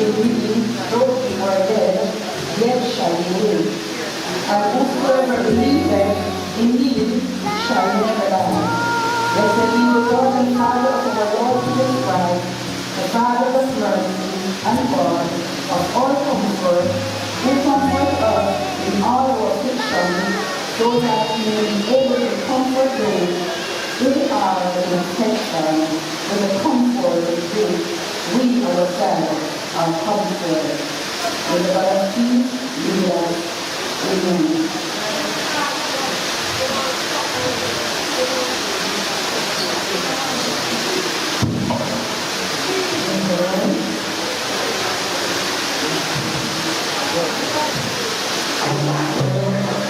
still living, though we were dead, yet shall we live. And whosoever believeth in me shall never die. Blessed be the God and Father of our Lord Jesus Christ, the Father of mercy and God of all comfort, who comforts us in all our afflictions, so that we may be able to comfort those who are in affliction with the comfort with which we ourselves are comforted. May the God of peace be with us. Amen.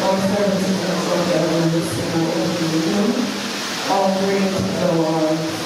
All services and services in the room, all praise to the Lord.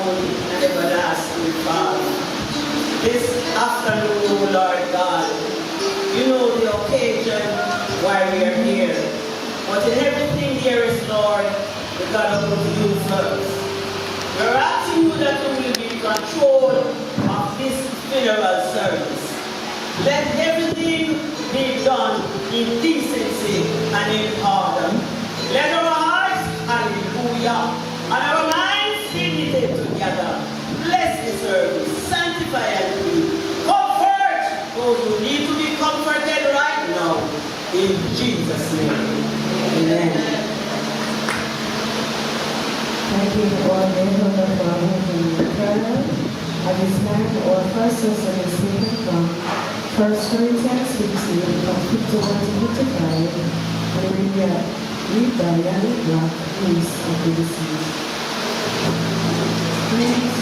holy and everlasting Father. This afternoon, Lord God, you know the occasion why we are here. But in everything here is, Lord, we gotta go to you first. We're asking you that you will be in control of this funeral service. Let everything be done in decency and in order. Let our hearts, hallelujah, and our minds be knitted together. Bless the service, sanctify and be. Comfort those who need to be comforted right now. In Jesus' name. Amen. Thank you for all the help of our in prayer. At this time, our first lesson is taken from 1 Corinthians 15, from 51 to 55, and read by Yannick Black, News of the Deceased. Yannick,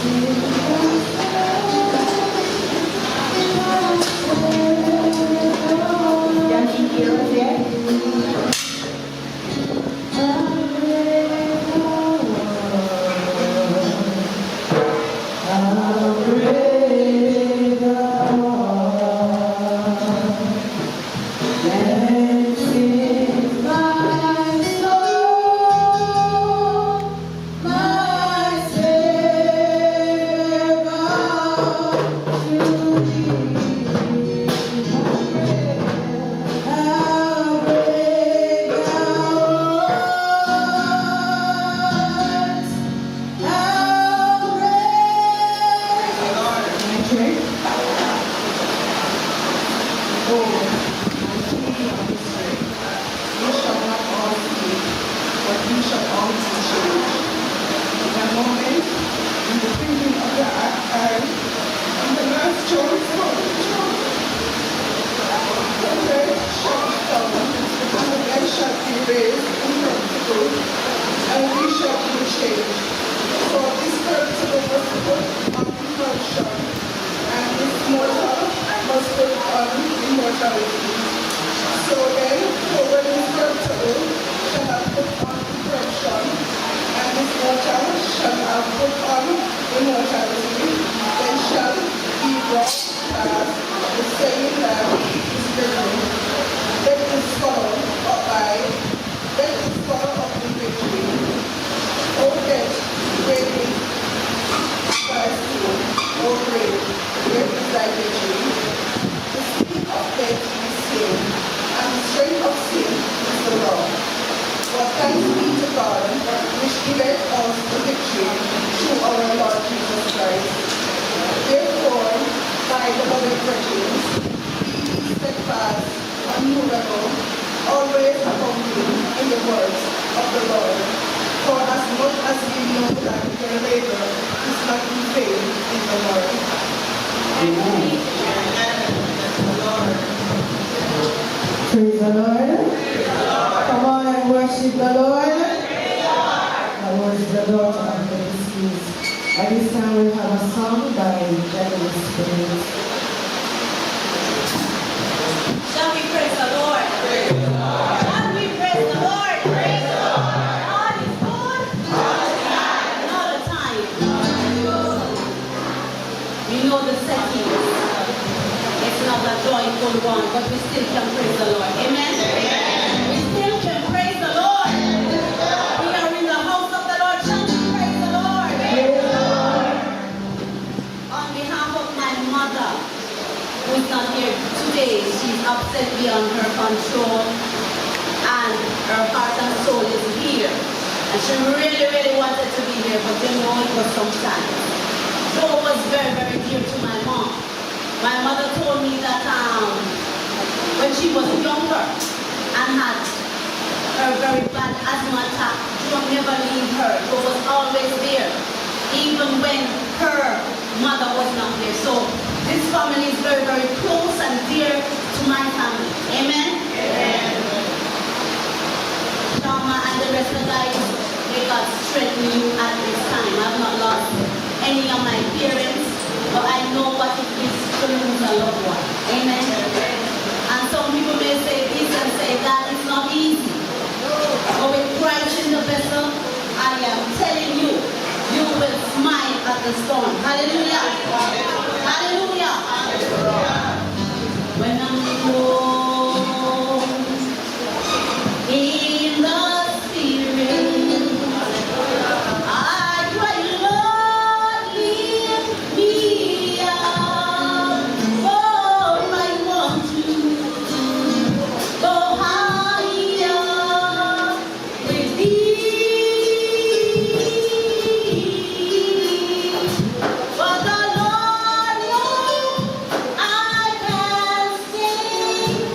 here and there. Praise the Lord. Come on and worship the Lord. That was the daughter of the deceased. At this time we have a song by Jenny Spirit. Shall we praise the Lord? Praise the Lord. Shall we praise the Lord? Praise the Lord. God is good. All the time. All the time. We know the settings. It's not a joyful one, but we still can praise the Lord. Amen? Amen. We still can praise the Lord. We are in the house of the Lord. Shall we praise the Lord? Praise the Lord. On behalf of my mother, who is not here today, she's upset beyond her control, and her heart and soul is here. And she really, really wanted to be here, but you know it was sometimes. Joe was very, very dear to my mom. My mother told me that when she was younger and had her very bad asthma attack, Joe never leave her. Joe was always there, even when her mother was not there. So this family is very, very close and dear to my family. Amen? Amen. Shama and the rest of the guys, may God strengthen you at this time. I've not lost any of my parents, but I know what it is to lose a loved one. Amen? And some people may say this and say that it's not easy. But with Christ in the vessel, I am telling you, you will smile at the storm. Hallelujah. Hallelujah. When I'm low in the spirit, I cry, Lord, lift me up. Oh, I want to go higher with thee. But the Lord knows I can stay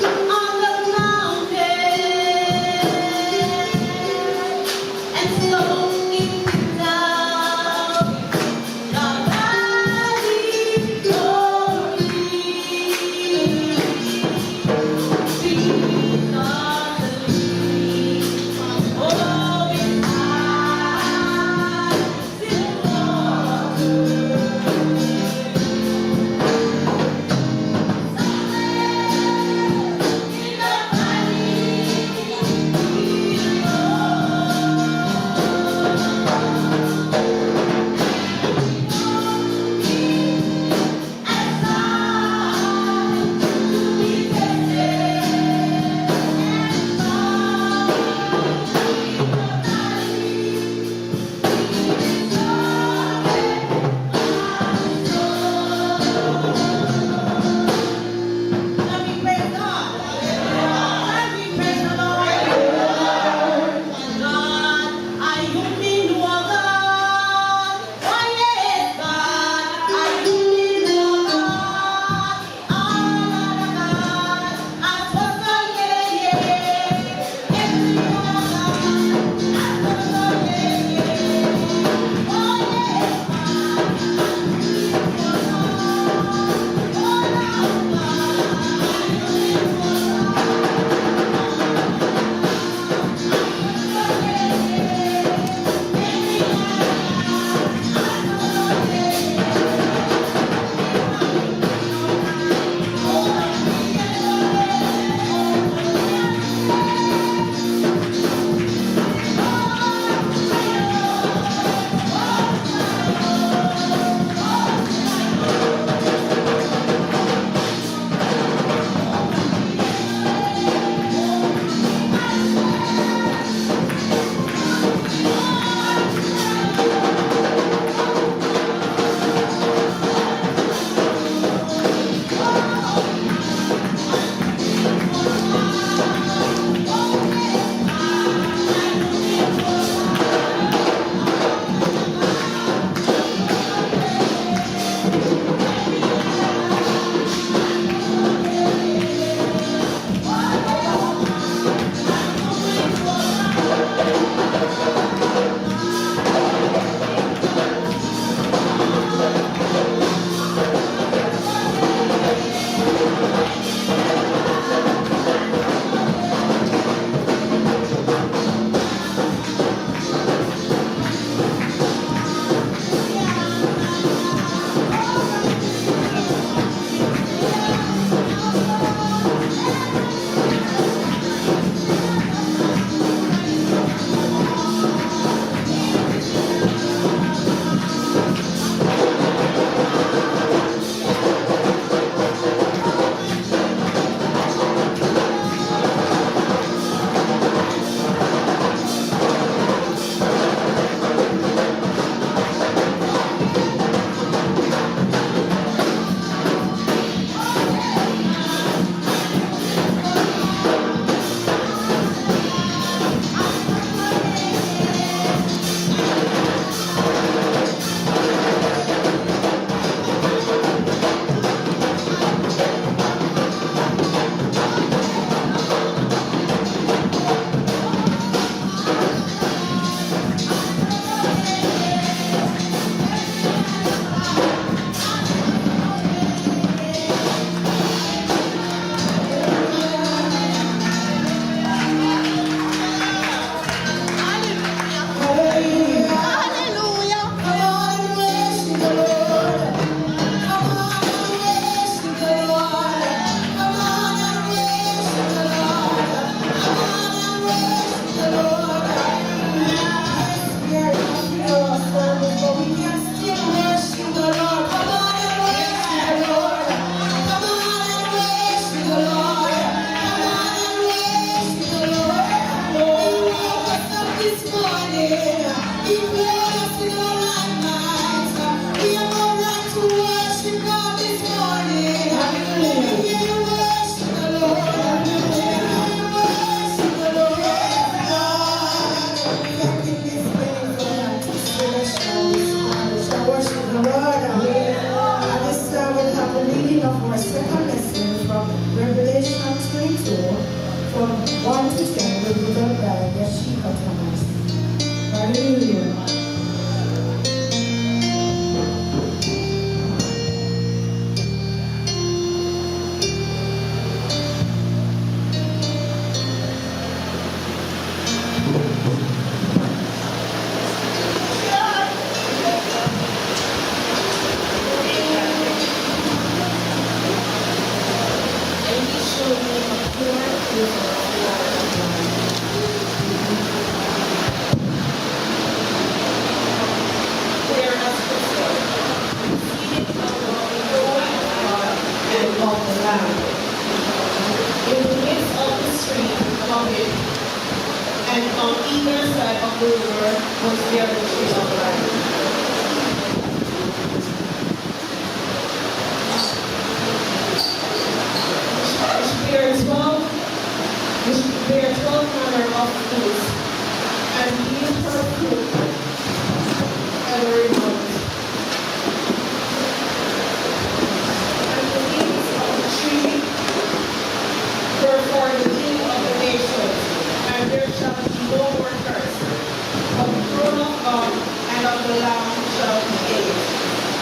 born to stand with without God, their sheep are Thomas. Hallelujah. In the midst of the stream of it, and on either side of the river was there the tree of life. Which bear 12 manner of fruits, and yield her fruit every month. And the leaves of the tree were for the healing of the nations, and there shall be no more curse. Of the throne of God and of the Lamb shall be age,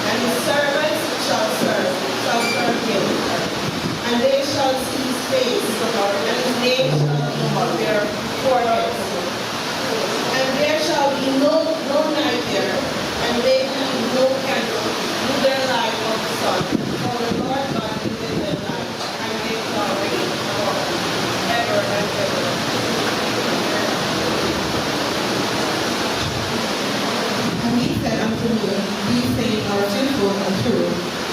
and his servants shall serve him. And they shall see his face, and his name shall be on their foreheads. And there shall be no night there, and they need no candle, neither light of the sun. For the Lord God giveth them light, and they shall reign forever and ever. And he said unto me, these sayings are truthful and true.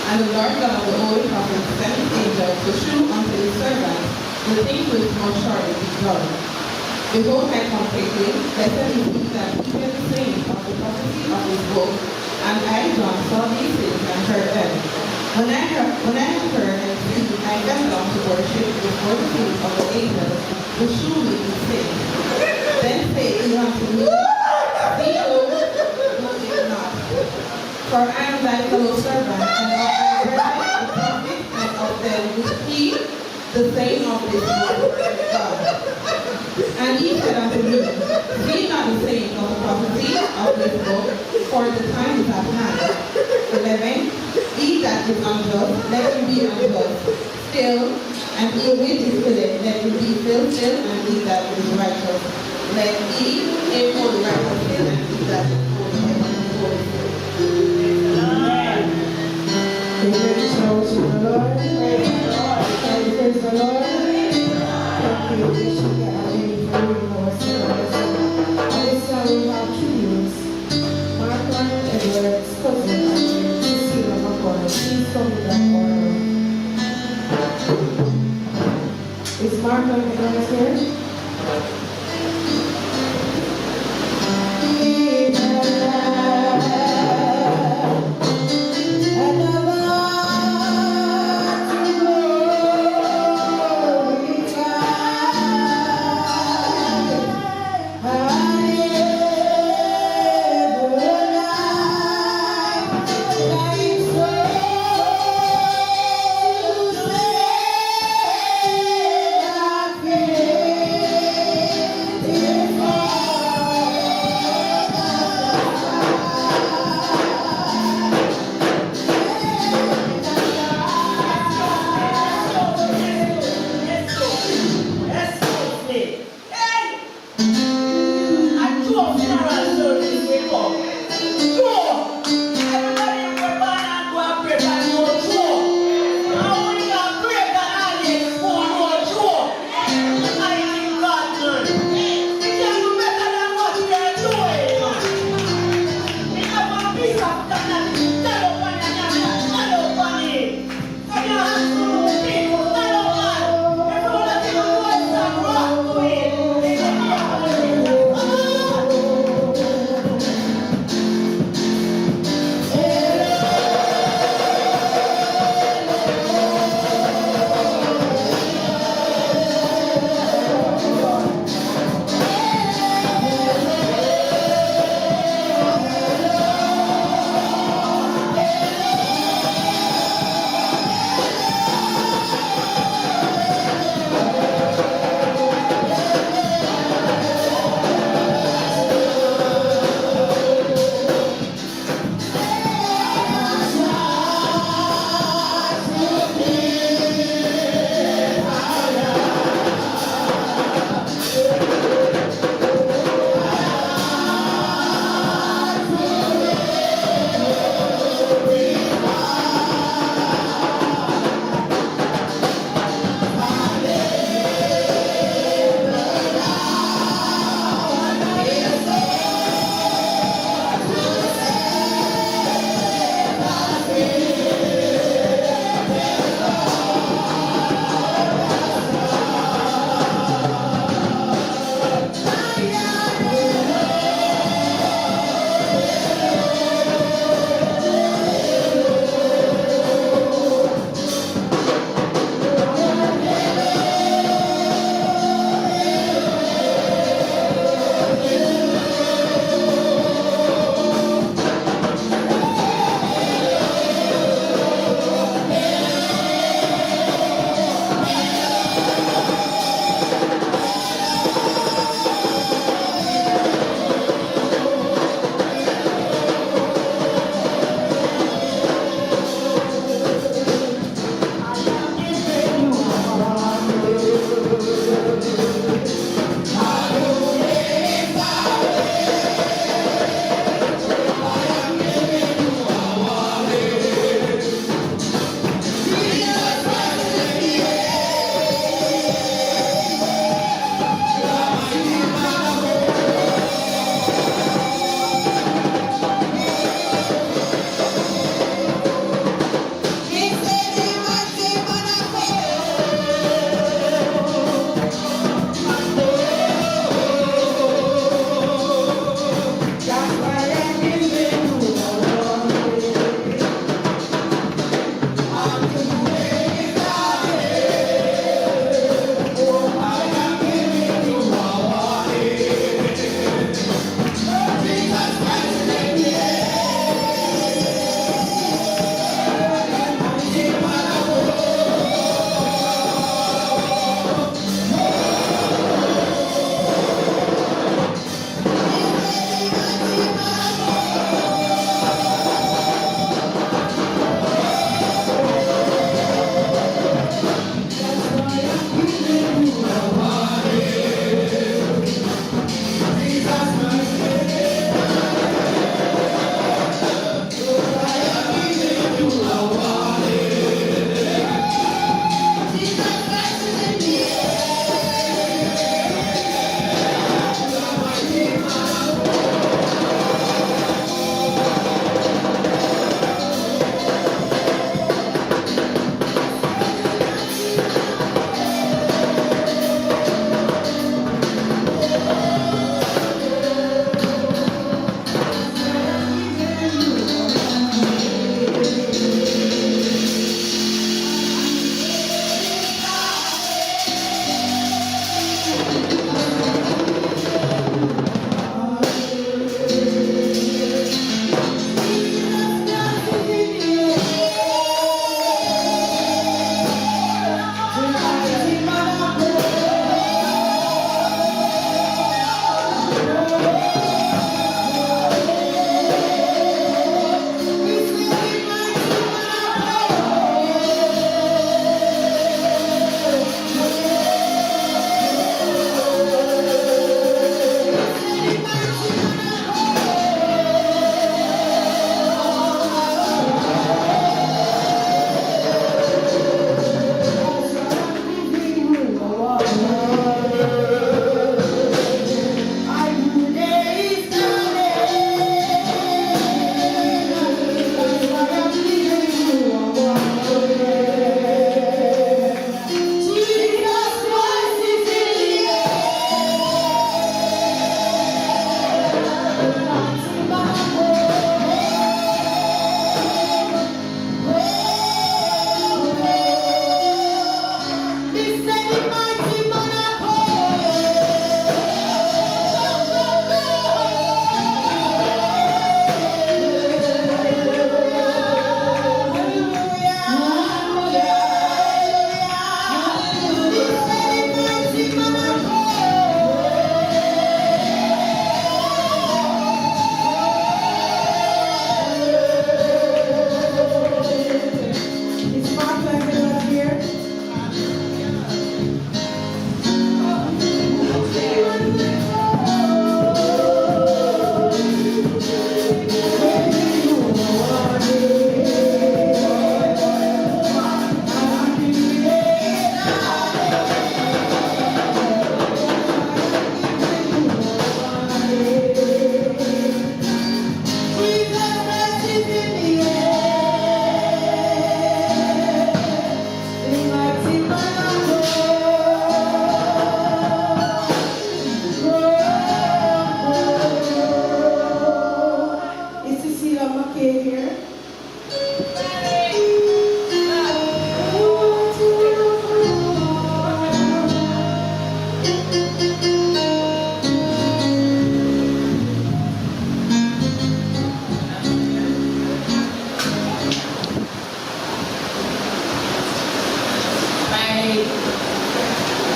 And the Lord God of the holy prophets sent his angel to shew unto his servants the things which must shortly be done. Behold, I come quickly, blessed is he that keepeth the saying of the prophecy of this book. And I, John, saw these things and heard them. When I had heard and seen, I fell down to worship before the feet of the angels which shew me these things. Then said he unto me, see, O, know it not. For I am thy fellow servant, and of thy brethren, the prophets, and of them which keep the saying of this word of God. And he said unto me, see not the saying of the prophecy of this book, for the time is at hand. 11. He that is unjust, let him be unjust still, and he which is filled, let him be filled still, and he that is righteous, let he hold righteous still, and he that is holy still. Praise the Lord. Praise the Lord. Thank you, Bishop Ali, for reading our service. At this time we have tributes. Mark Edward's cousin and Cecilia McConnell. Please come to that corner. Is Mark Edward here? Yeah.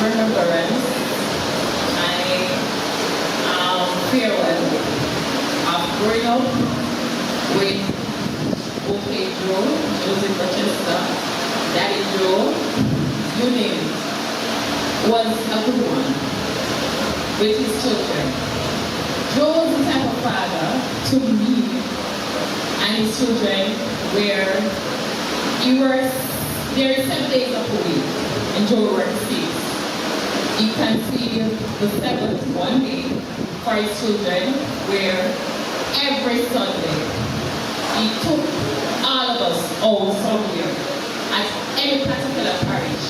remembrance, my farewell of growing up with OK Joe, Joseph Rochester, Daddy Joe, you name it, was a good one with his children. Joe was the type of father to me and his children where he works there 7 days of the week and Joe works 6. He can see the 7th one day for his children where every Sunday he took all of us out somewhere at any particular parish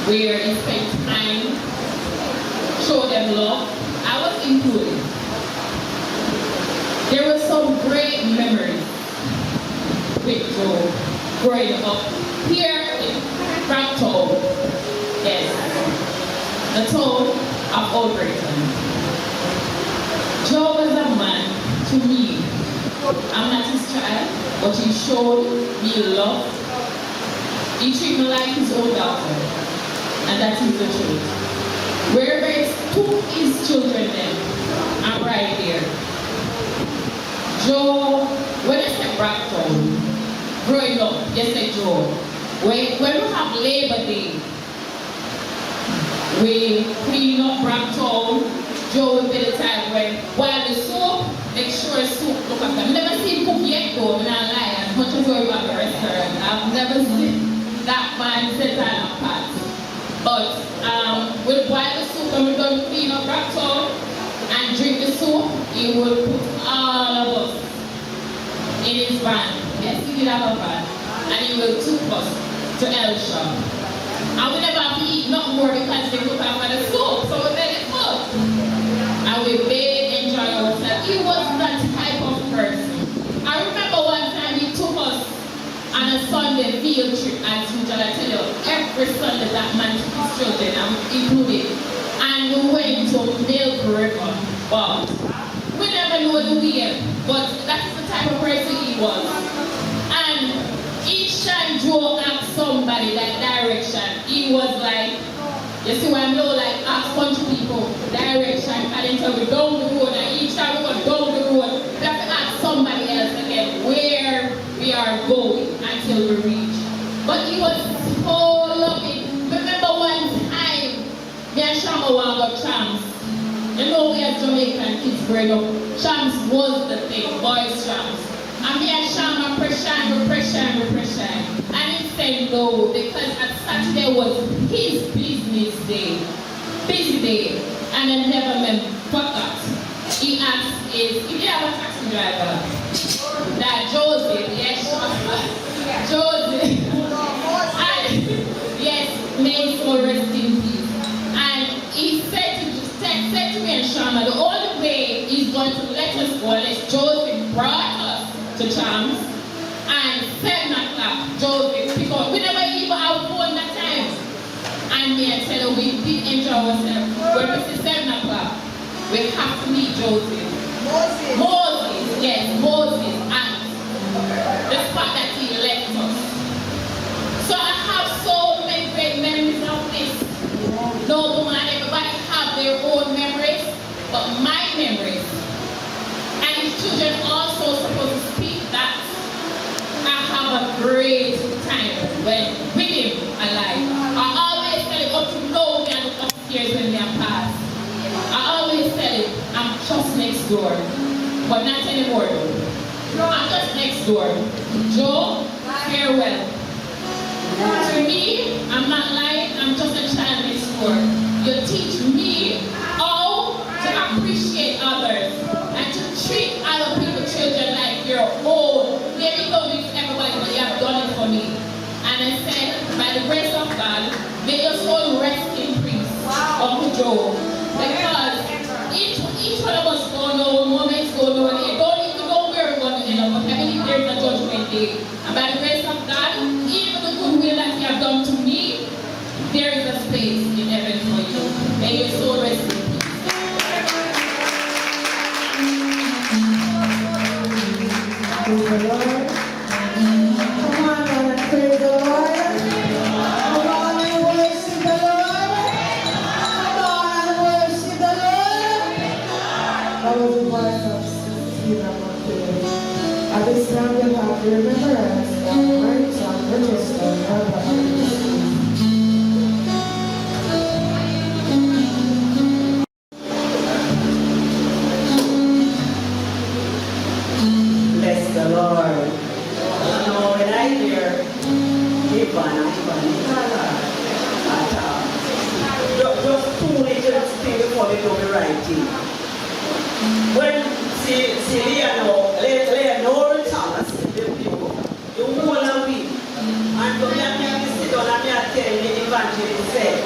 where he spent time, show them love. I was included. There were some great memories with Joe growing up here in Brampton, yes, the town of Old Brighton. Joe was a man to me. I'm not his child, but he showed me love. He treated me like his own daughter, and that is the truth. Wherever he took his children then, I'm right there. Joe, when I said Brampton, growing up, yes, I Joe, when we have Labor Day, we clean up Brampton. Joe will be the time when, while the soap, make sure soup look after. I've never seen cook yet though, I'm not lying, as much as we're at the restaurant. I've never seen that man sit down and pat. But we'll boil the soup and we're going to clean up Brampton and drink the soup. He will put all of us in his van. Yes, he did have a van. And he will take us to Elsham. And we never have to eat nothing more because they look after the soup. So we made it full. And we bathed, enjoy ourselves. He was that type of person. I remember one time he took us on a Sunday field trip, as usual. I tell you, every Sunday that man took his children, and included. And we went to Milk River. But we never know the way, but that's the type of person he was. And each time Joe asked somebody that direction, he was like, you see what I'm doing, like ask bunch of people direction, and then tell me down the road, and each time we go down the road, we have to ask somebody else again where we are going until we reach. But he was so loving. Remember one time, me and Shama want to go champs. You know we as Jamaican kids growing up, champs was the thing, boys champs. And me and Shama pressure. And he said no, because at Saturday was his business day. Busy day. And I never forgot. He asked he did have a taxi driver. That Joseph, yes, Joseph. And yes, may so rest in peace. And he said to me and Shama, the only way he's going to let us go is Joseph brought us to Champs, and 7 o'clock, Joseph pick up. We never even have phone that time. And me and tell her we did enjoy ourselves. When we see 7 o'clock, we have to meet Joseph. Moses, yes, Moses, and the spot that he left us. So I have so many great memories of this. No woman, everybody have their own memories, but my memories. And his children also supposed to speak that. I have a great time with him alive. I always tell it up to know me and look upstairs when they are past. I always tell it, I'm just next door. But not anymore though. I'm just next door. Joe, farewell. To me, I'm not lying, I'm just a child next door. You teach me how to appreciate others and to treat other people's children like your Joe. Because each one of us don't know moments go on. You don't even know where we're going to end up. But I believe there's a judgment day. And by the grace of God, even the good will that you have done to me, there is a space in heaven for you. May your soul rest in peace. Praise the Lord. Come on and praise the Lord. Come on and worship the Lord. Come on and worship the Lord. That was the voice of Stephen today. At this time we have the remembrance of Martin Register, Brother Artist. Bless the Lord. You know, when I hear just 2 little things before they do the right thing. When Leonor Thomas, the people, you whole of me, and to me, I sit down and I tell the evangelist said,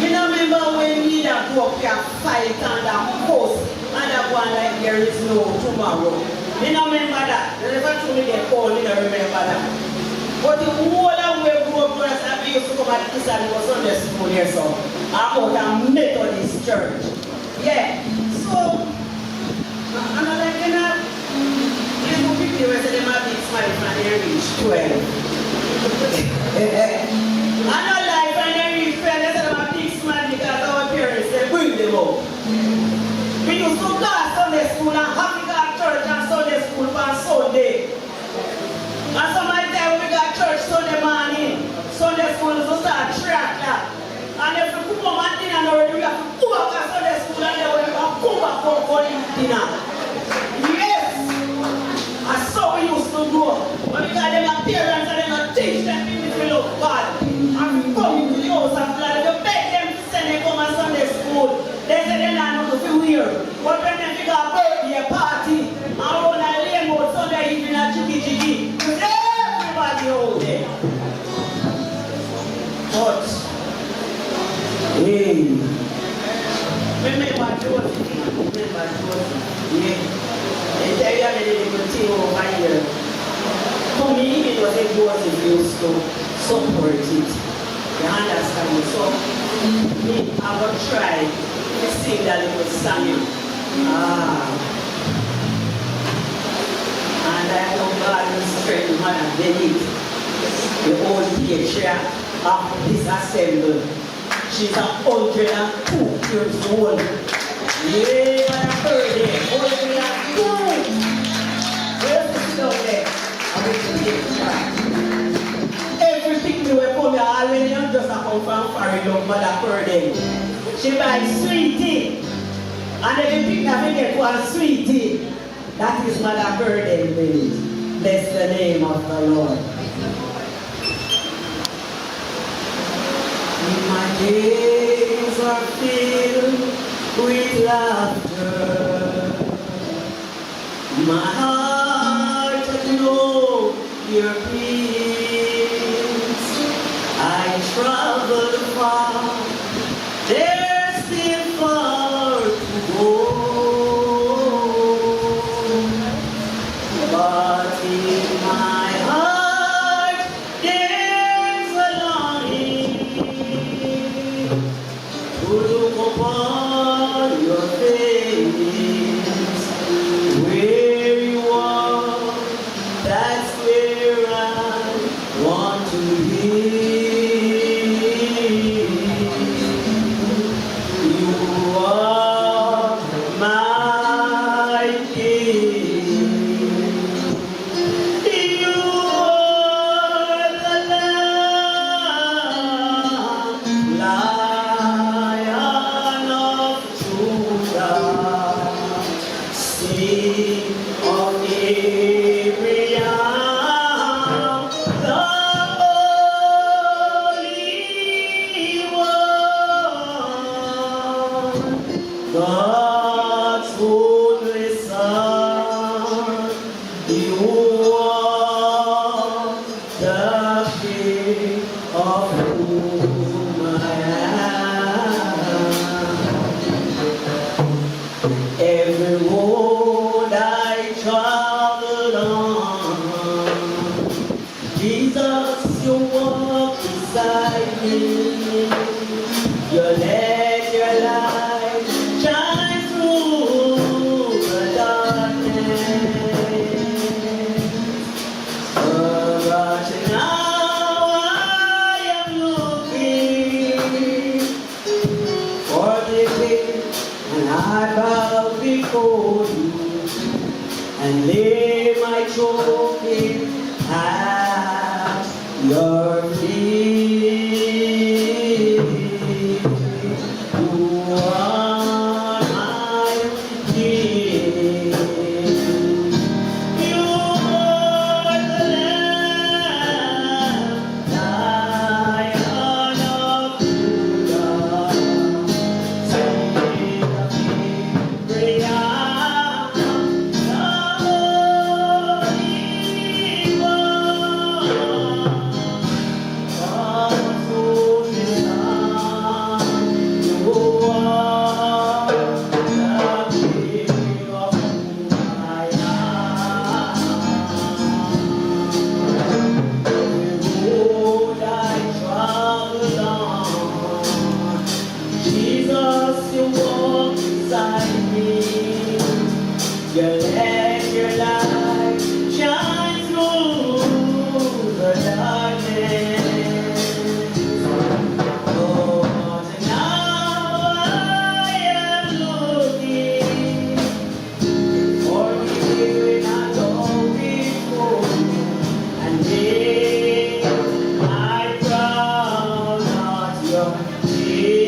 you know, remember when we that go up here fight and a post and a one like there is no tomorrow. You don't remember that. The never told me get called, you don't remember that. But the whole of way grew up brothers and we used to come at this and it was Sunday school here, so about a Methodist church. Yeah. So, I'm not like, you know, people were saying they might be smart when they reach 12. I'm not like when they reach 12, they said they might be smart because our parents, they bring them up. We used to go to Sunday school and have to go to church and Sunday school on Sunday. And somebody tell we got church Sunday morning, Sunday school is to start 3 o'clock. And if we come home at dinner already, we have to go back to Sunday school and then we have to come back home for dinner. Yes! And so we used to go. But because they got parents and they got teach them people to love God. And we come to the house and we beg them to send them come to Sunday school. They say they're not going to feel weird. But when they figure a birthday party, and when I lay out Sunday evening at Jiggy, everybody out there. But, hey, remember Josie? Yeah. They tell you that they will take over here. For me, it was a Josie used to support it. You understand me? So, me, I will try to sing that little song. And I know God will strengthen Mother Denise, the old patriarch of this assembly. She's 102 years old. Yeah, Mother Birthday, 102. Where's the sit down there? I will take it. Everything we were coming already, I'm just a come from foreign love Mother Birthday. She buys sweetie. And every pick that we get one sweetie. That is Mother Birthday, baby. Bless the name of the Lord. My days are filled with laughter. My heart knows your peace. I travel far. There's still far to go. But in my heart, there's a longing to look upon your face. Where you are, that's where I want to be. You are my King. travel on. Jesus, you walk beside me. You let your light shine through the darkness. But now I am looking for the King, and I bow before you and lay my trophy at your feet. You are my King. You are the Lamb, Lion of Judah. Sing of victory, the Holy One. Jesus, you walk beside me. You let your light shine through the darkness. Oh, and now I am looking for you when I go before you, and lay my crown at your feet.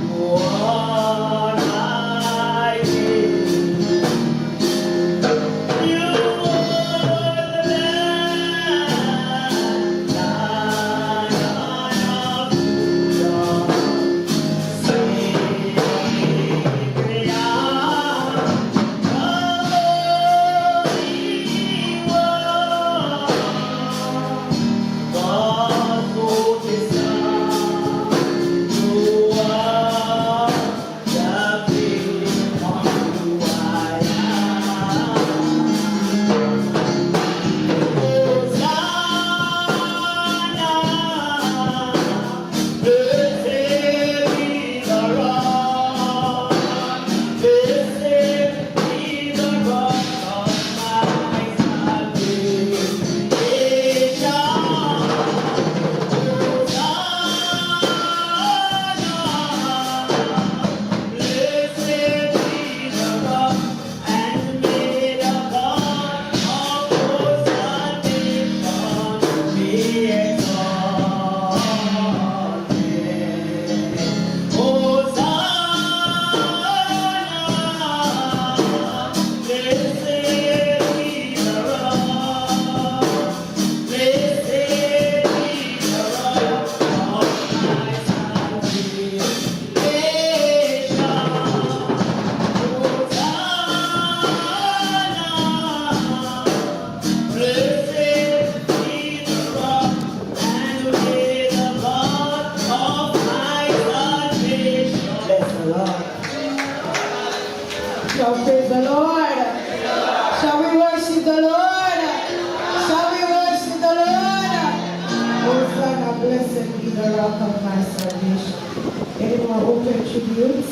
You are my King. You are the Lamb, Lion of Judah. Sing the Holy One. God who is Son, you are the King of who I am. Hosanna, blessed be the rock, blessed be the rock of my salvation. Shall we praise the Lord? Shall we worship the Lord? Shall we worship the Lord? Hosanna, blessed be the rock of my salvation. Anyone open tributes?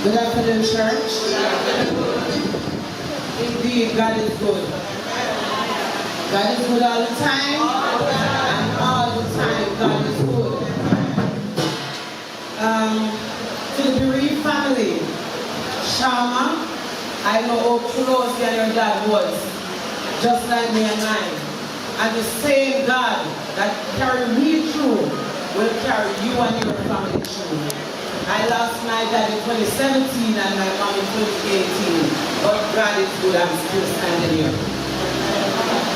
Good afternoon, church. Indeed, God is good. God is good all the time, and all the time God is good. To the bereaved family, Shama, I know how close you and your dad was, just like me and mine. And the same God that carried me through will carry you and your family through. I lost my dad in 2017 and my mom in 2018, but God is good, I'm still standing here.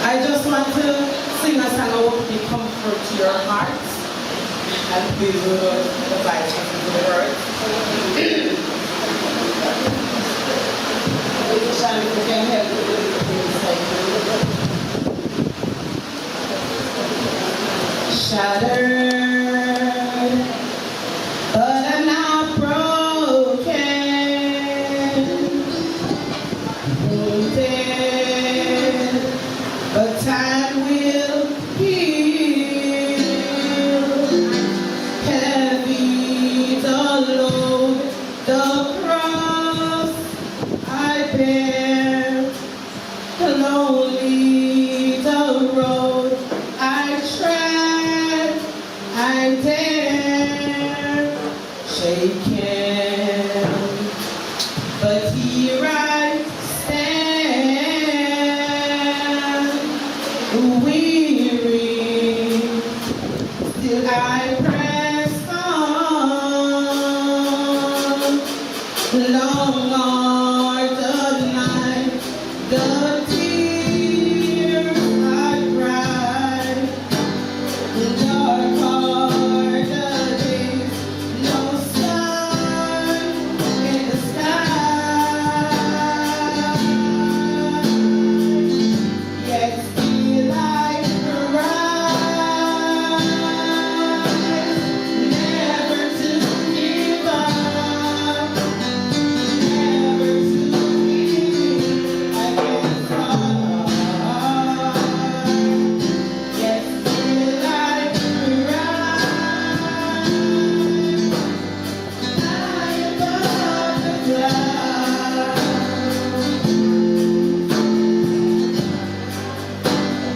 I just want to sing a song I hope will comfort to your hearts, and please do not advise us to the words. If you can help me with the things like shattered, but I'm not broken. Wounded, but time will heal. Heavy the load, the cross I bear. Lonely the road I tread, I dare. Shaken, but here I stand. Weary, still I press on. Long are the night, the tears I cry. Dark are the days, no sun in the sky. Yet still I rise, never to give up, never to give against all. Yet still I rise, high above the clouds.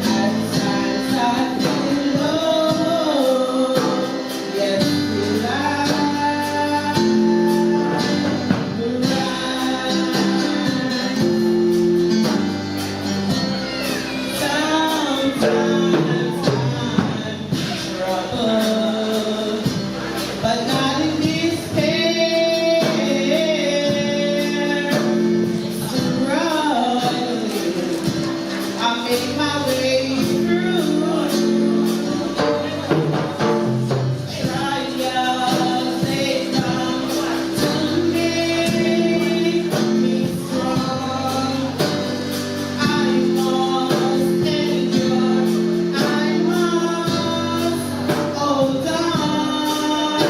At times I feel low, yet still I sometimes I'm troubled, but not in despair. Struggling, I make my way through. Trials, they come to make me strong. I must endure, I must hold on.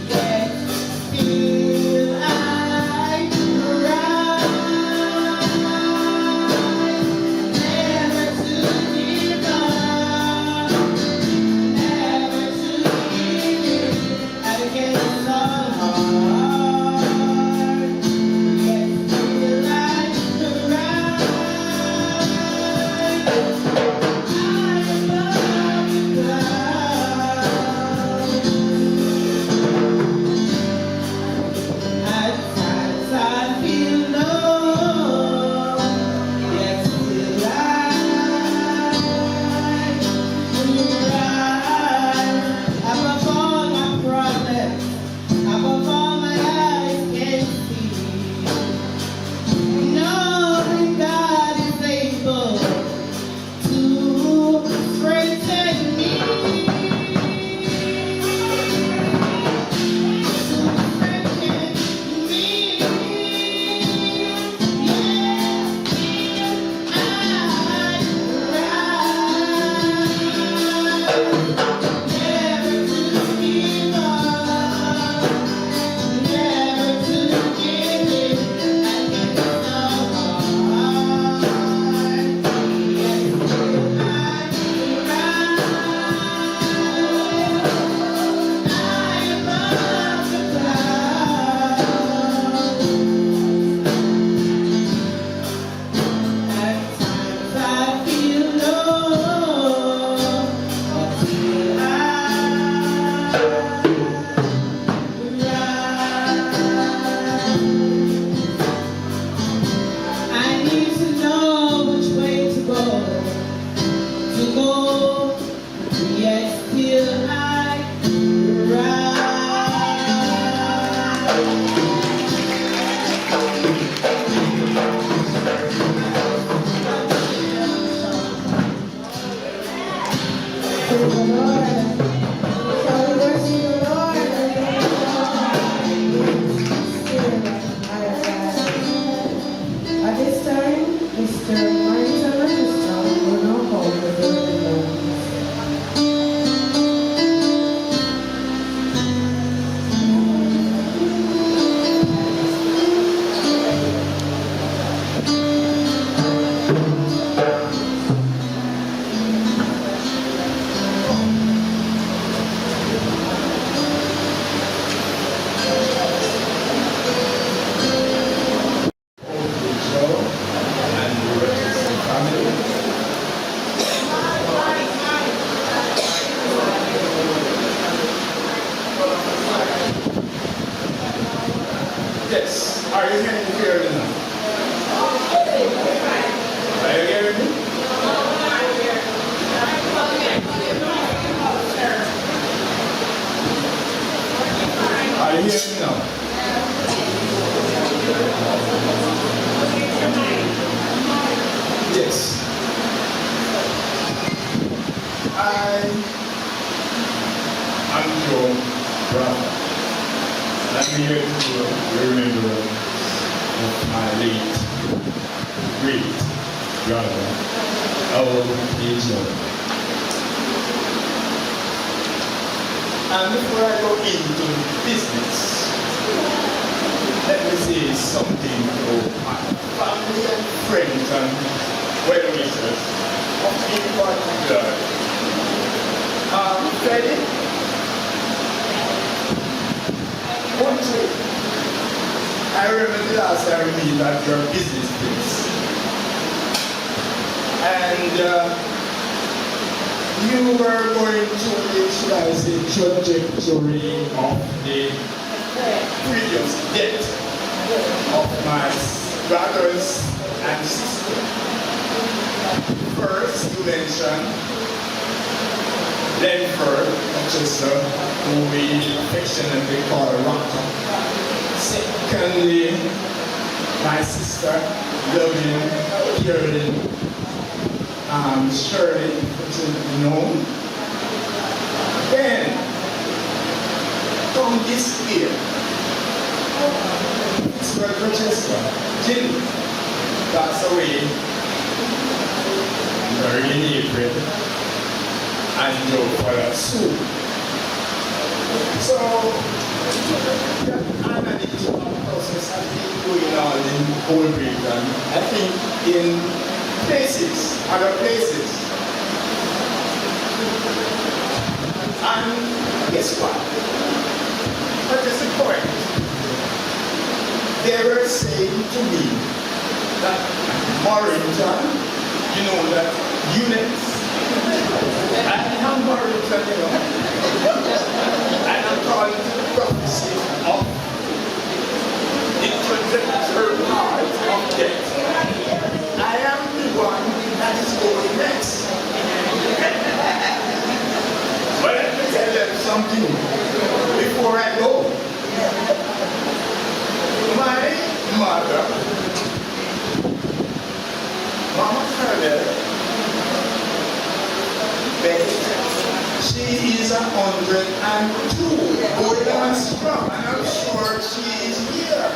Yet still I rise, never to give up, never to give against all odds. Yet still I rise, high above the clouds. At times I feel low, yet still I rise above all my problems, above all my eyes can see. Knowing God is able to strengthen me, to strengthen me. Yes, I rise, never to give up, never to give in against all odds. Yet still I rise, high above the clouds. At times I feel low, but still I rise. I need to know which way to go, yet still I Praise the Lord. Shall we worship the Lord? Still I rise. At this time, Mr. Martin will now call. brother, our agent. And before I go into business, let me say something to my family and friends and well-wishers of in particular. Freddie, one trip. I remember the last time we met at your business place. And you were going through the, should I say, trajectory of the previous death of my brothers and sisters. First, you mentioned Lenford, Manchester, who we affectionately call Rocco. Secondly, my sister, loving, caring, Shirley, which is known. Then, come this year, Pittsburgh, Manchester, Jim passed away early in April, and Joe followed soon. So, the analytical process has been going on in whole Britain, I think in places, other places. And guess what? What is the point? They were saying to me that Morrington, you know that units, I am Morrington, you know, and I'm calling to the prophecy of the trajectory part of death. I am the one that is going next. But let me tell them something before I go. My mother, Mama Carter, she is 102, going on strong, and I'm sure she is here.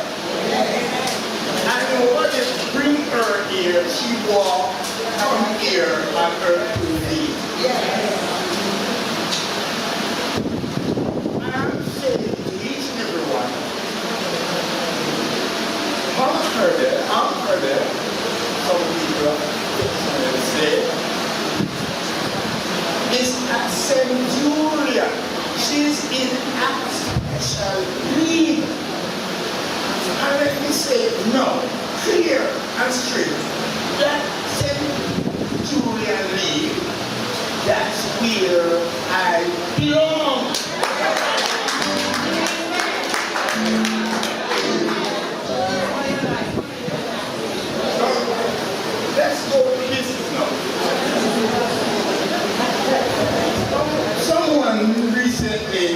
And what is bring her here? She walked from here on her 2 feet. And I'm saying to each and everyone, Mama heard it, Aunt heard it, some people say, is at St. Julia. She's in a special need. And let me say, no, clear and straight. That St. Julian League, that's where I belong. So, let's go to business now. Someone recently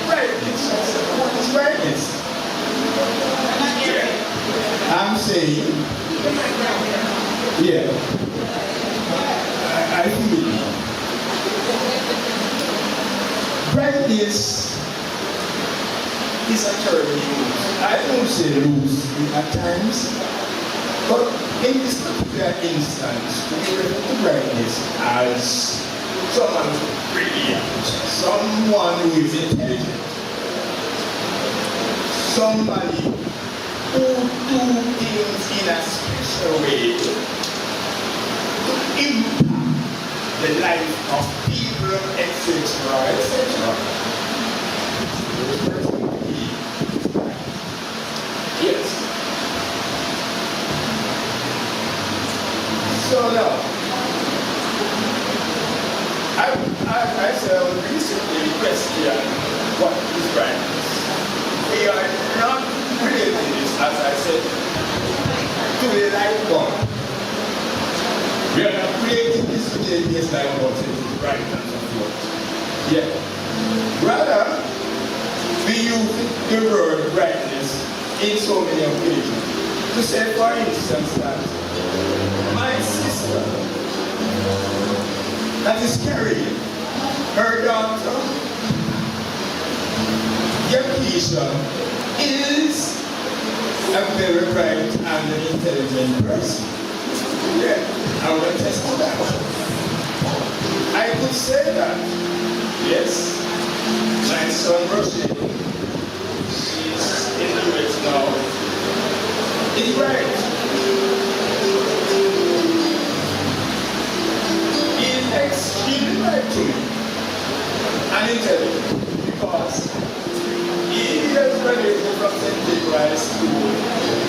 brightness. What is brightness? I'm saying, yeah, I feel it. Brightness is a term used. I don't say loose at times, but in this particular instance, we refer to brightness as someone brilliant, someone who is intelligent, somebody who do things in a special way to impact the life of people, etc., etc. Yes. So now, I myself recently questioned what is brightness. We are not relating this, as I said, to the light bulb. We are not creating this to the yes light bulb, it is bright and so forth. Yeah. Rather, we use the word brightness in so many occasions. To say, for instance, that my sister, that is carrying her daughter, Yakisha, is a very bright and an intelligent person. Yeah, I will attest to that. I could say that, yes, my son Rosie, he's in the US now, is right. He is extremely bright and intelligent because he has graduated from St. Nicholas School,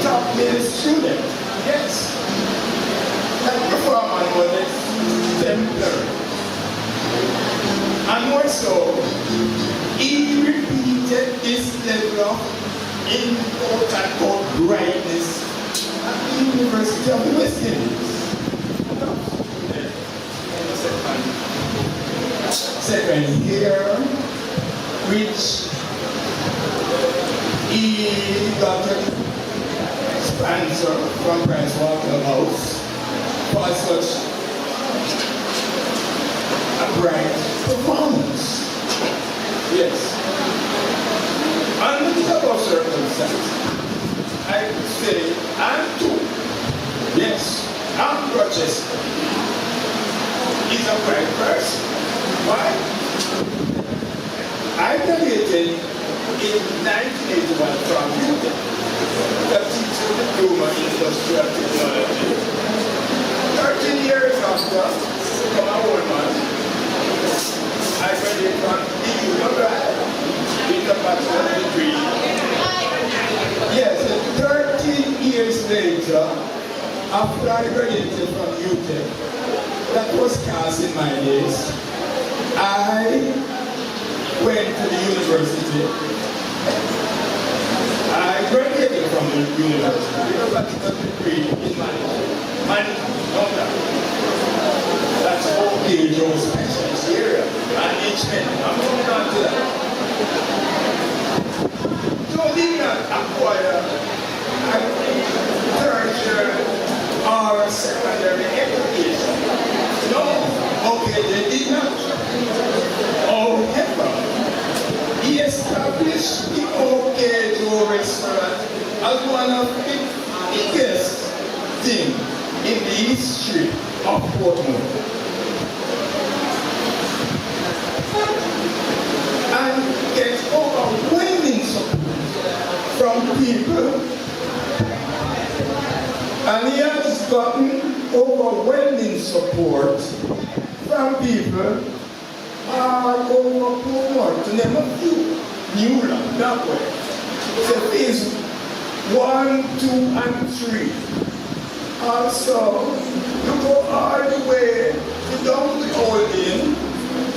top male student, yes. That performance was exemplary. And more so, he repeated this level of quote-unquote brightness at the University of the West Indies. Second year, which he got a sponsor from Prince Waterhouse for such a bright performance. Yes. Under the above circumstances, I could say I'm too. Yes, I'm Rochester. He's a bright person. Why? I graduated in 1981 from UTEP, the teacher diploma in industrial technology. 13 years after, from a old man, I graduated from the university with a bachelor's degree. Yes, 13 years later, after I graduated from UTEP, that was cast in my days, I went to the university. I graduated from the university with a bachelor's degree in management. That's okay, your specialist area. Management. I'm coming on to that. So did not acquire a tertiary or secondary education. No, okay, they did not. However, he established the OK Joe restaurant as one of the biggest things in the history of Portmore. And gets overwhelming support from people. And he has gotten overwhelming support from people all over Portmore, to name a few. Newland, that way. So phase 1, 2, and 3. Also, you go all the way to down the holding,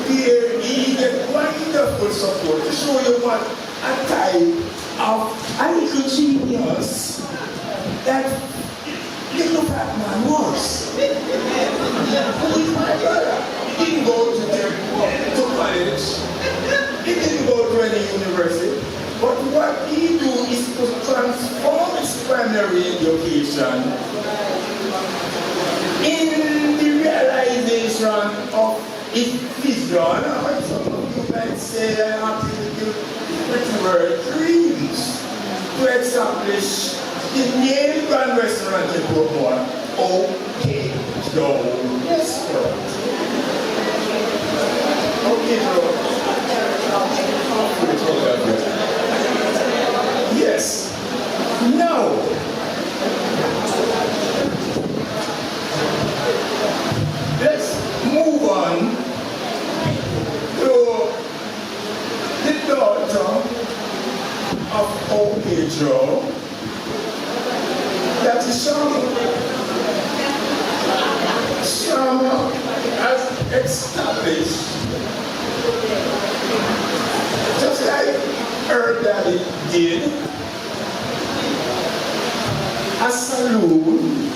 where he get wonderful support to show you what a type of a little genius that little fat man was. Who is my brother? He didn't go to college. He didn't go to any university. But what he do is to transform his primary education in the realization of his vision. Some of you might say I have to word dreams to establish the main grand restaurant in Portmore, OK Joe Restaurant. OK Joe. Yes. Now, let's move on to the daughter of OK Joe. That is Shama. Shama has established, just like her daddy did, a saloon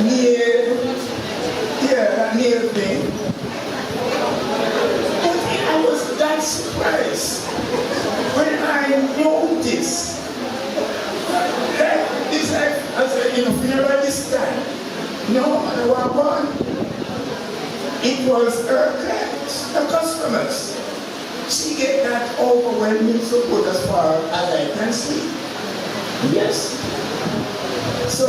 near me. But I was that surprised when I noticed that it's like, I said, funeral this time. No, I was born. It was her clients, her customers. She get that overwhelming support as far as I can see. Yes. So,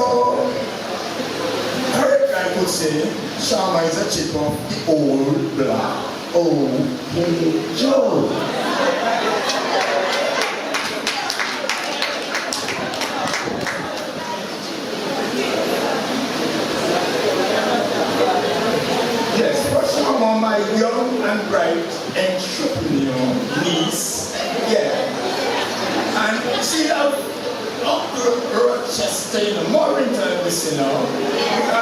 I could say, Shama is a chip of the old black OK Joe. Yes, for Shama, my young and bright entrepreneur niece, yeah. And she loved up to Rochester, you know, more into this, you know. I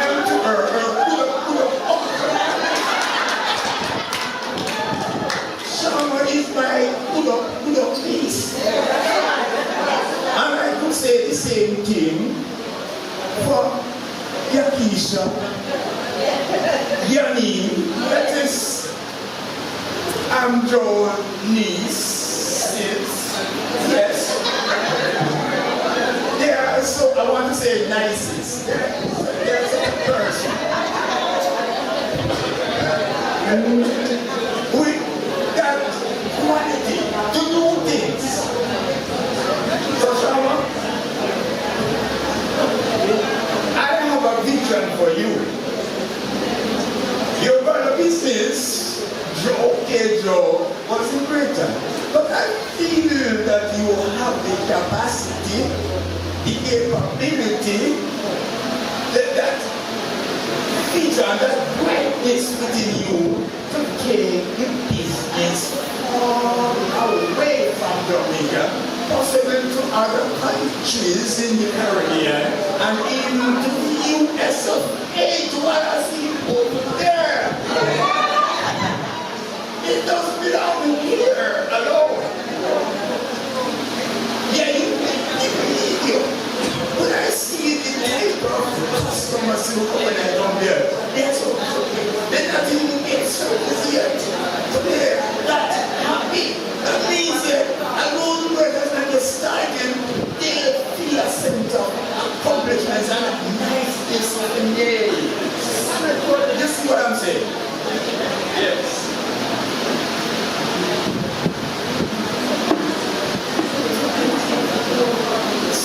am to her good uncle. Shama is my good up niece. And I could say the same thing for Yakisha, Yani, that is Joe's niece, yes. Yeah, so I want to say nicest. There's a person. We got quality to do things. So Shama, I have a vision for you. Your brother business, Joe, wasn't greater. But I feel that you have the capacity, the capability, that vision, that brightness within you to take the business far away from Jamaica, possibly to other countries in the Caribbean, and even to the US of A, to what I see over there. It doesn't belong here alone. Yeah, you video. When I see the type of customers who come when I come there, they're not even get service yet. So they're not happy. That means that alone workers and they're starting, they feel a sense of accomplishments and niceness in there. You see what I'm saying? Yes.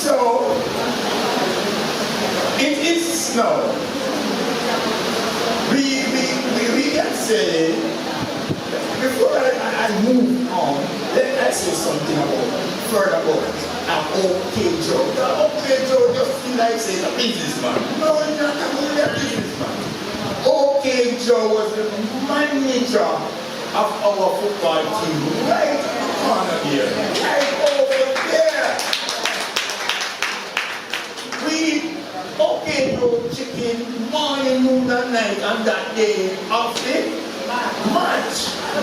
So, it is now. We can say, before I move on, let us say something further about an OK Joe. The OK Joe just feel like saying a businessman. No, he's not a businessman. OK Joe was the manager of our football team right in the corner here, right over there. We OK Joe chicken morning, noon, and night on that day of the match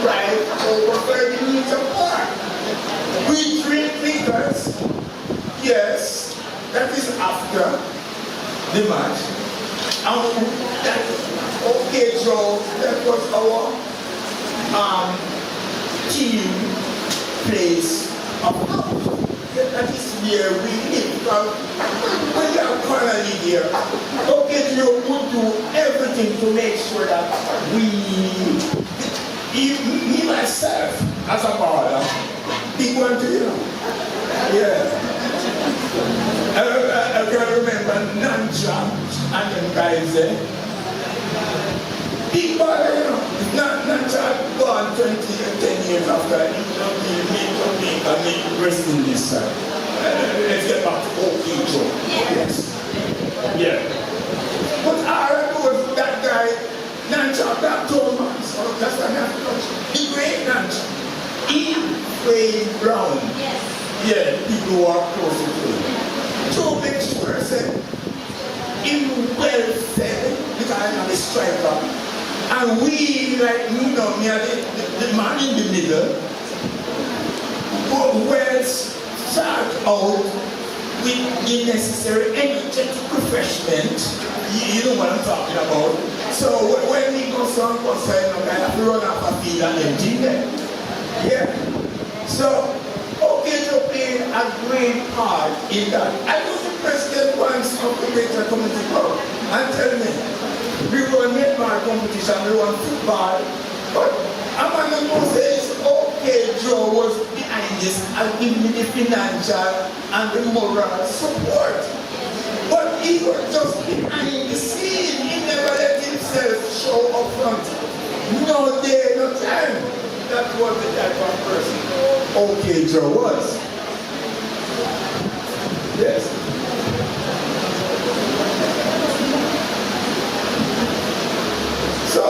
right over 30 meters apart. We drink liquors, yes, that is after the match. And that OK Joe, that was our team place of house. That is where we live. When you are currently here, OK Joe would do everything to make sure that me myself, as a father, big one to you. Yeah. I can remember Nanja and them guys there. Big father, you know. Nanja had gone 10 years after me resting this side. Let's get back to OK Joe. Yes. Yeah. But I was that guy. Nanja, that tall man, so that's why I have to touch. The great Nanja. He played brown. Yes. Yeah, people who are closer to him. So make sure I said, him well fed, because I'm a striker. And we, like me now, me are the man in the middle, who well start out with the necessary energetic refreshment. You know what I'm talking about. So when we go some concern, I have to run off a field and empty them. Yeah. So OK Joe played a great part in that. I was the president once of the Greater Community Club, and tell me, we run netball competition, we run football, but I'm going to say OK Joe was behind this and give me the financial and the moral support. But he was just behind the scene. He never let himself show up front. No day, no time. That was the type of person OK Joe was. Yes. So,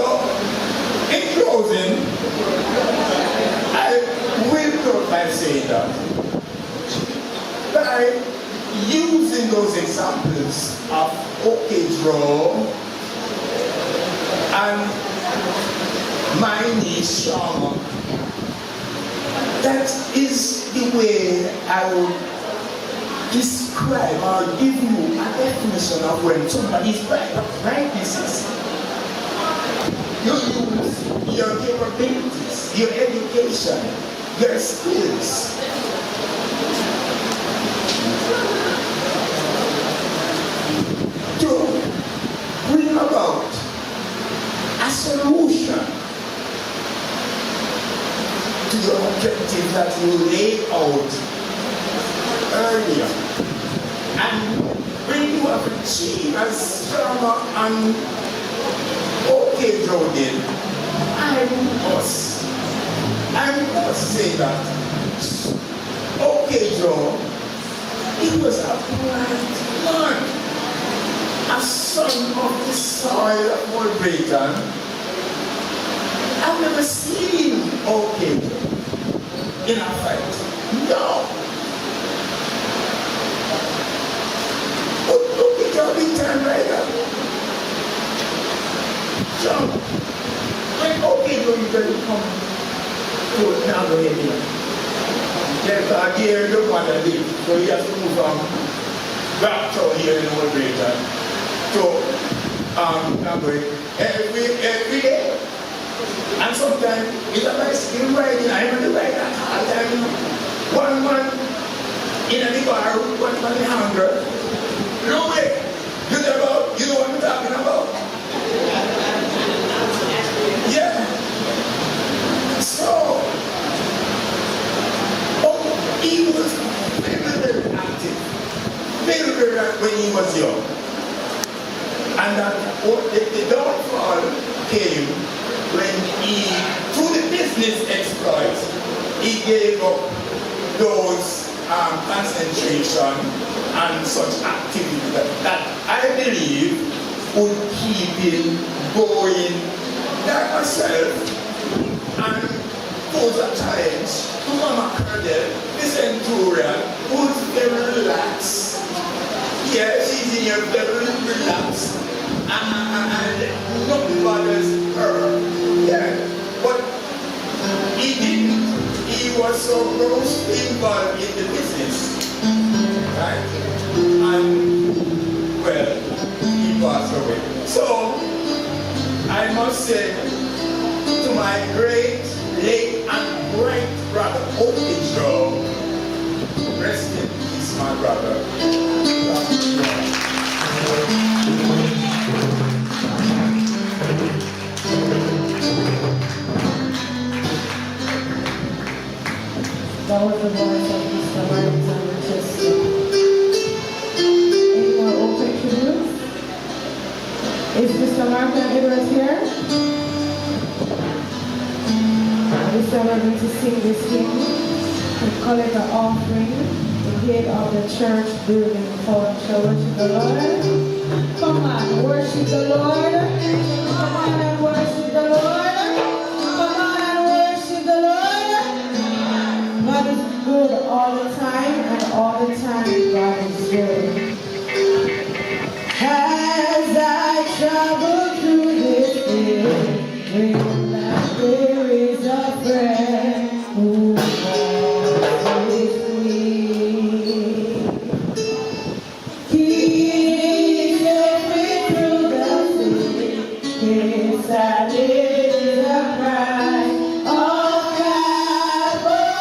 in closing, I will close by saying that by using those examples of OK Draw and my niece Shama, that is the way I would describe or give you a definition of when somebody is practices. You use your capabilities, your education, your skills to bring about a solution to the objective that you laid out earlier. And when you have achieved as Sharma and OK Joe did, I must say that OK Joe, he was a bright man, a son of the soil of Old Britain. I've never seen OK Joe in a fight. No. But OK Joe big time right now. John, when OK Joe usually come to Nagawedia, there's a gear don't want to live, so he has to move from Blacktown here in Old Britain to Nagawedia every day. And sometimes it's a bicycle riding, I'm on the ride at all time. One man in the bar, one man in the hunger. No way. You know what I'm talking about? Yeah. So, he was very, very active. Very, very active when he was young. And that the downfall came when he, through the business exploits, he gave up those concentration and such activity that I believe would keep him going like myself. And those are challenge to Mama Cardell, the centurion, who's very relaxed. Yeah, she's in here very relaxed. And nothing bothers her. Yeah, but he didn't. He was so grossly involved in the business. Right? And, well, he passed away. So, I must say to my great, late, and great brother, OK Joe, rest in peace, my brother. That was the voice of Mr. Martin Manchester. Any more open tributes? Is Mr. Martin Edwards here? We are going to sing this hymn and collect an offering to gate of the church building for shall worship the Lord. Come on, worship the Lord. Come on and worship the Lord. Come on and worship the Lord. God is good all the time, and all the time God is good. As I travel through this day, bring that there is a friend who walks with me. He led me through the city, his side is the cry of Calvary.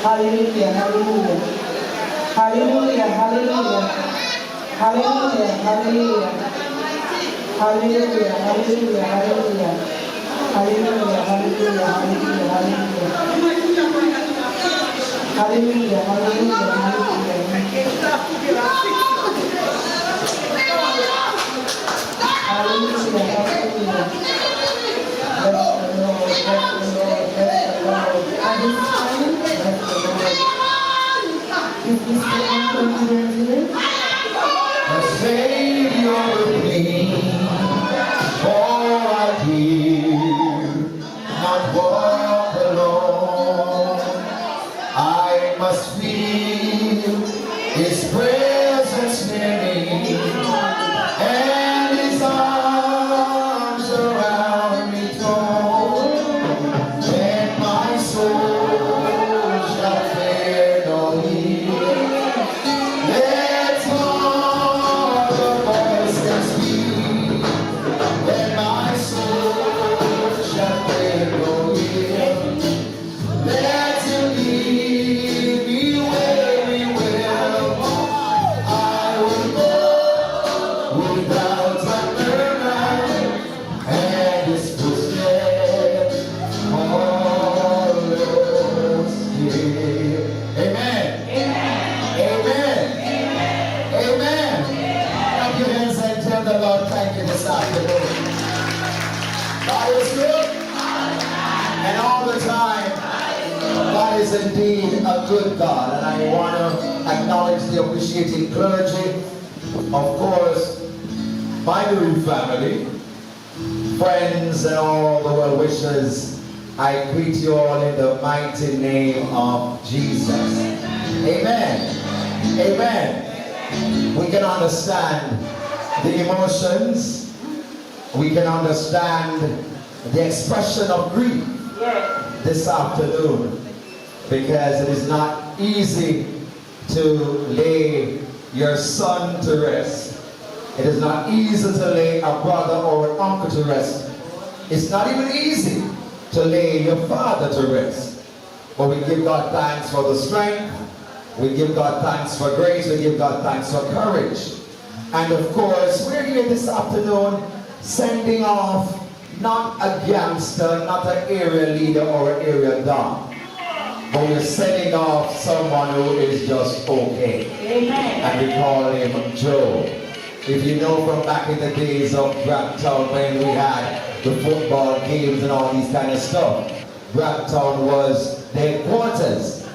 Hallelujah, hallelujah. Hallelujah, hallelujah. Hallelujah, hallelujah. Hallelujah, hallelujah, hallelujah. Hallelujah, hallelujah, hallelujah, hallelujah. Hallelujah, hallelujah, hallelujah. Hallelujah, hallelujah. Bless the Lord, bless the Lord, bless the Lord. At this time, bless the Lord. Is this the anthem to the today? A Savior came, for I hear not walk alone. I must feel His presence near me, and His arms around me thrown. Then my soul shall fear no evil. Let all the voices speak. Then my soul shall fear no evil. Let Him lead me where He will. I will go without a murmur, and His footsteps follows here. Amen. Amen. Amen. Clap your hands and tell the Lord thank you this afternoon. God is good. And all the time, God is indeed a good God. And I want to acknowledge the appreciating clergy, of course, my new family, friends and all the well-wishers. I greet you all in the mighty name of Jesus. Amen. Amen. We can understand the emotions. We can understand the expression of grief this afternoon, because it is not easy to lay your son to rest. It is not easy to lay a brother or an uncle to rest. It's not even easy to lay your father to rest. But we give God thanks for the strength. We give God thanks for grace. We give God thanks for courage. And of course, we're here this afternoon sending off not a gangster, not an area leader or an area don, but we're sending off someone who is just okay. Amen. And we call him Joe. If you know from back in the days of Brampton, when we had the football games and all these kind of stuff, Brampton was the headquarters.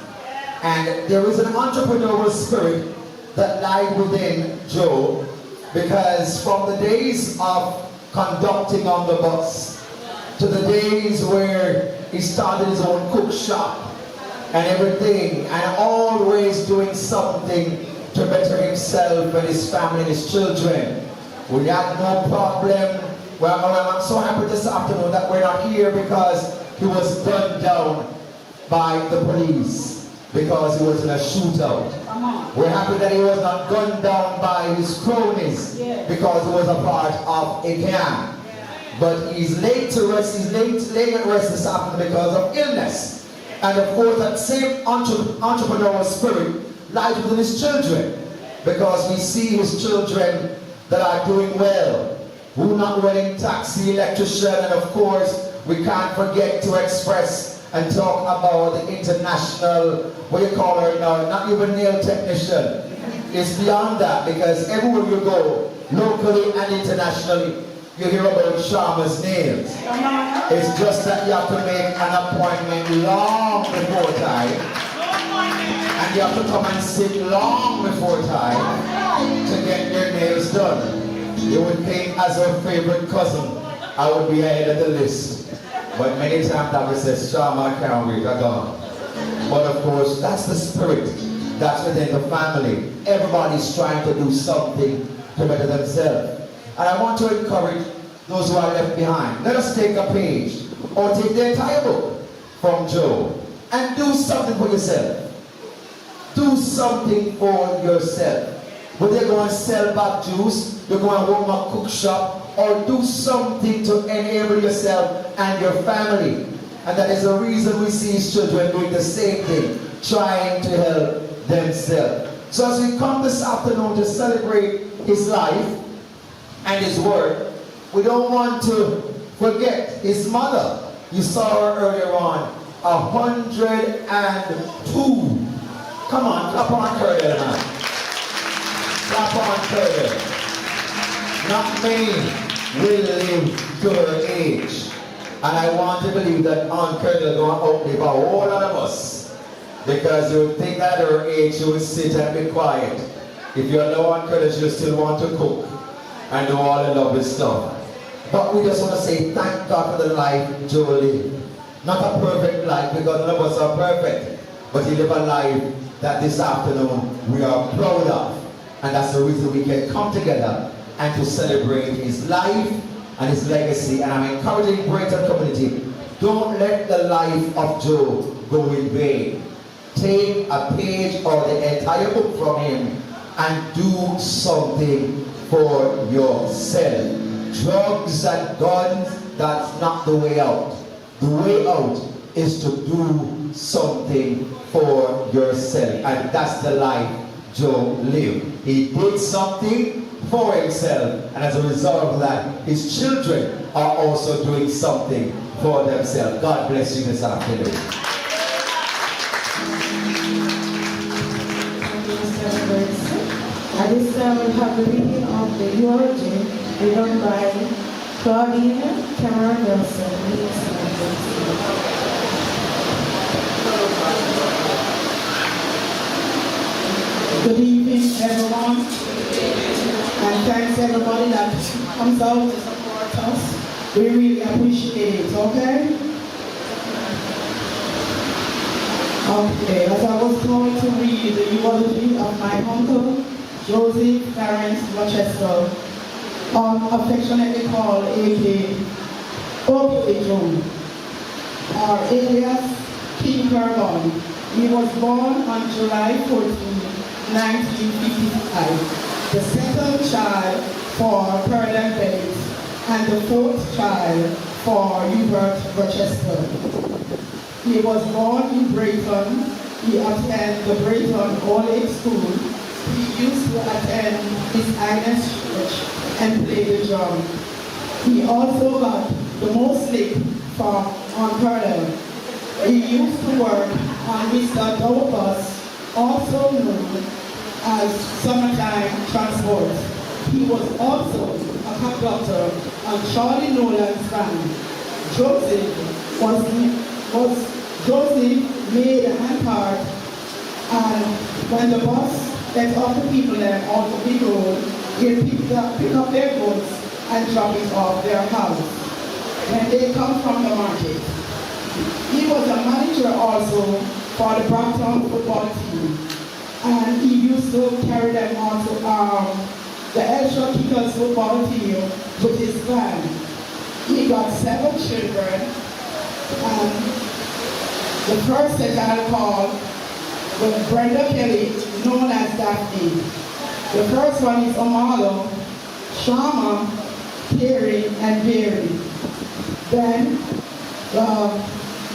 And there is an entrepreneurial spirit that lied within Joe, because from the days of conducting on the bus to the days where he started his own cook shop and everything, and always doing something to better himself and his family and his children. We have no problem. Well, I'm so happy this afternoon that we're not here because he was gunned down by the police, because he was in a shootout. We're happy that he was not gunned down by his cronies, because he was a part of a gang. But he's laid to rest, he's laying at rest this afternoon because of illness. And of course that same entrepreneurial spirit lies within his children, because we see his children that are doing well, who are not running taxi, electrician, and of course we can't forget to express and talk about the international, what you call her now, not even nail technician. It's beyond that, because everywhere you go, locally and internationally, you hear about Sharma's nails. It's just that you have to make an appointment long before time, and you have to come and sit long before time to get your nails done. You would think as her favorite cousin, I would be ahead of the list. But many times I would say, Sharma, I can't wait, I gone. But of course, that's the spirit that's within the family. Everybody's trying to do something to better themselves. And I want to encourage those who are left behind. Let us take a page or take the entire book from Job and do something for yourself. Do something for yourself. Whether you're going to sell back juice, you're going to open a cook shop, or do something to enable yourself and your family. And that is the reason we see his children doing the same thing. trying to help themselves. So as we come this afternoon to celebrate his life and his work, we don't want to forget his mother. You saw her earlier on, 102. Come on, clap on her there, man. Clap on her there. Not many will live to her age. And I want to believe that Aunt Colonel going to outlive a whole lot of us. Because you would think at her age she would sit and be quiet. If you're no Aunt Colonel, she'll still want to cook and do all the lovely stuff. But we just want to say thank God for the life Joe lived. Not a perfect life, because none of us are perfect. But he lived a life that this afternoon we are proud of. And that's the reason we can come together and to celebrate his life and his legacy. And I'm encouraging Brighton community, don't let the life of Joe go in vain. Take a page or the entire book from him and do something for yourself. Drugs and guns, that's not the way out. The way out is to do something for yourself. And that's the life Joe lived. He did something for himself, and as a result of that, his children are also doing something for themselves. God bless you this afternoon. At this time, we have the reading of the eulogy given by Claudine Cameron Nelson. Good evening, everyone. And thanks everybody that comes out to support us. We really appreciate it, okay? Okay, as I was going to read the eulogy of my uncle, Joseph Clarence Rochester, affectionately called A.K. Bobby Joe, or alias King Carbon. He was born on July 14, 1955. The second child for Pearland Bennett and the fourth child for Hubert Rochester. He was born in Brighton. He attended the Brighton Old Age School. He used to attend His Highness Church and play the drum. He also got the most lick from on Pearland. He used to work on Mr. Dowbus, also known as Summertime Transport. He was also a conductor on Charlie Nolan's band. Joseph made a hand part, and when the bus let off the people there on the big road, he'll pick up their goods and drop it off their house when they come from the market. He was a manager also for the Brampton football team. And he used to carry them on to the Elshire Kickers football team with his clan. He got 7 children, and the first that I called was Brenda Kelly, known as Daphne. The first one is Omalo, Shama, Terry, and Barry. Then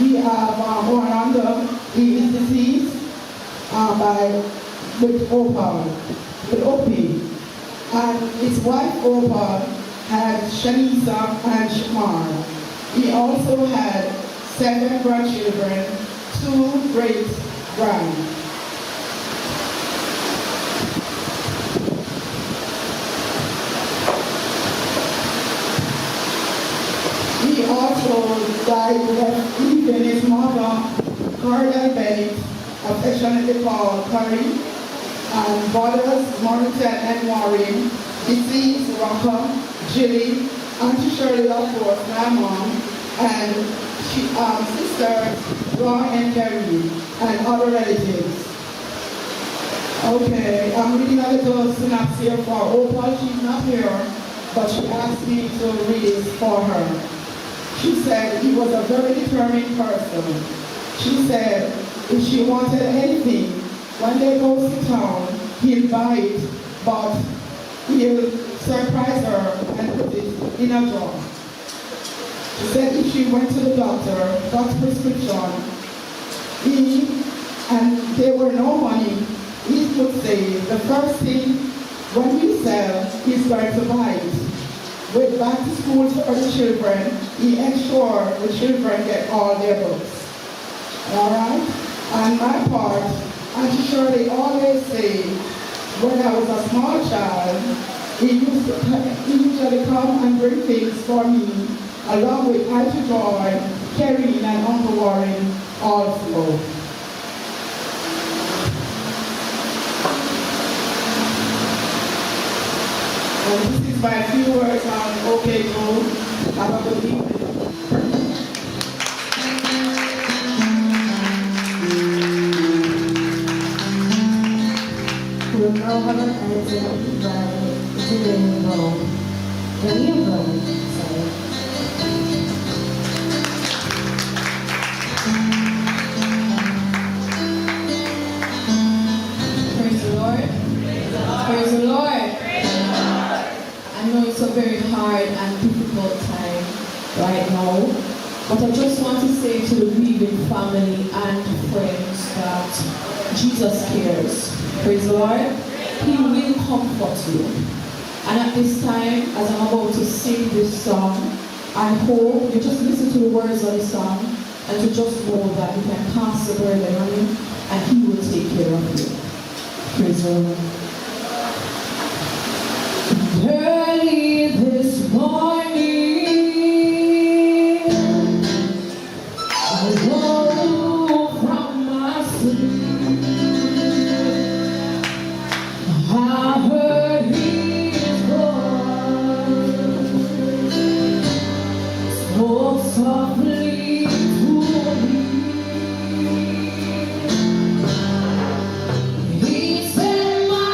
we have Orlando, he is deceased. With Opie. And his wife Opal had Shanisa and Shamar. He also had 7 grandchildren, 2 great-grand. He also died leaving his mother, Carla Bennett, affectionately called Curry, and brothers Morrington and Warren, deceased Rocker, Jilly, Auntie Shirley, of course, my mom, and sisters Ron and Kerry, and other relatives. Okay, I'm reading a little synopsis here for Opal. She's not here, but she asked me to read it for her. She said he was a very determined person. She said, if she wanted anything, when they go to town, he'll buy it, but he'll surprise her and put it in a jar. She said if she went to the doctor, got prescription, he and there were no money, he would say the first thing when we sell, he's going to buy it. With back to school for the children, he ensured the children get all their books. All right? On my part, Auntie Shirley always say, when I was a small child, he usually come and bring things for me, along with Auntie Joy, Kerry, and Uncle Warren also. And this is my few words on OK Go. Have a good evening. We'll now have an item by Janine Brown. Sorry. Praise the Lord. Praise the Lord. I know it's a very hard and difficult time right now, but I just want to say to the grieving family and friends that Jesus cares. Praise the Lord. He will comfort you. And at this time, as I'm about to sing this song, I hope you just listen to the words of the song and to just know that you can cast the burden on him and he will take care of you. Praise the Lord. Early this morning, I woke from my sleep. I heard his voice spoke softly to me. He said, "My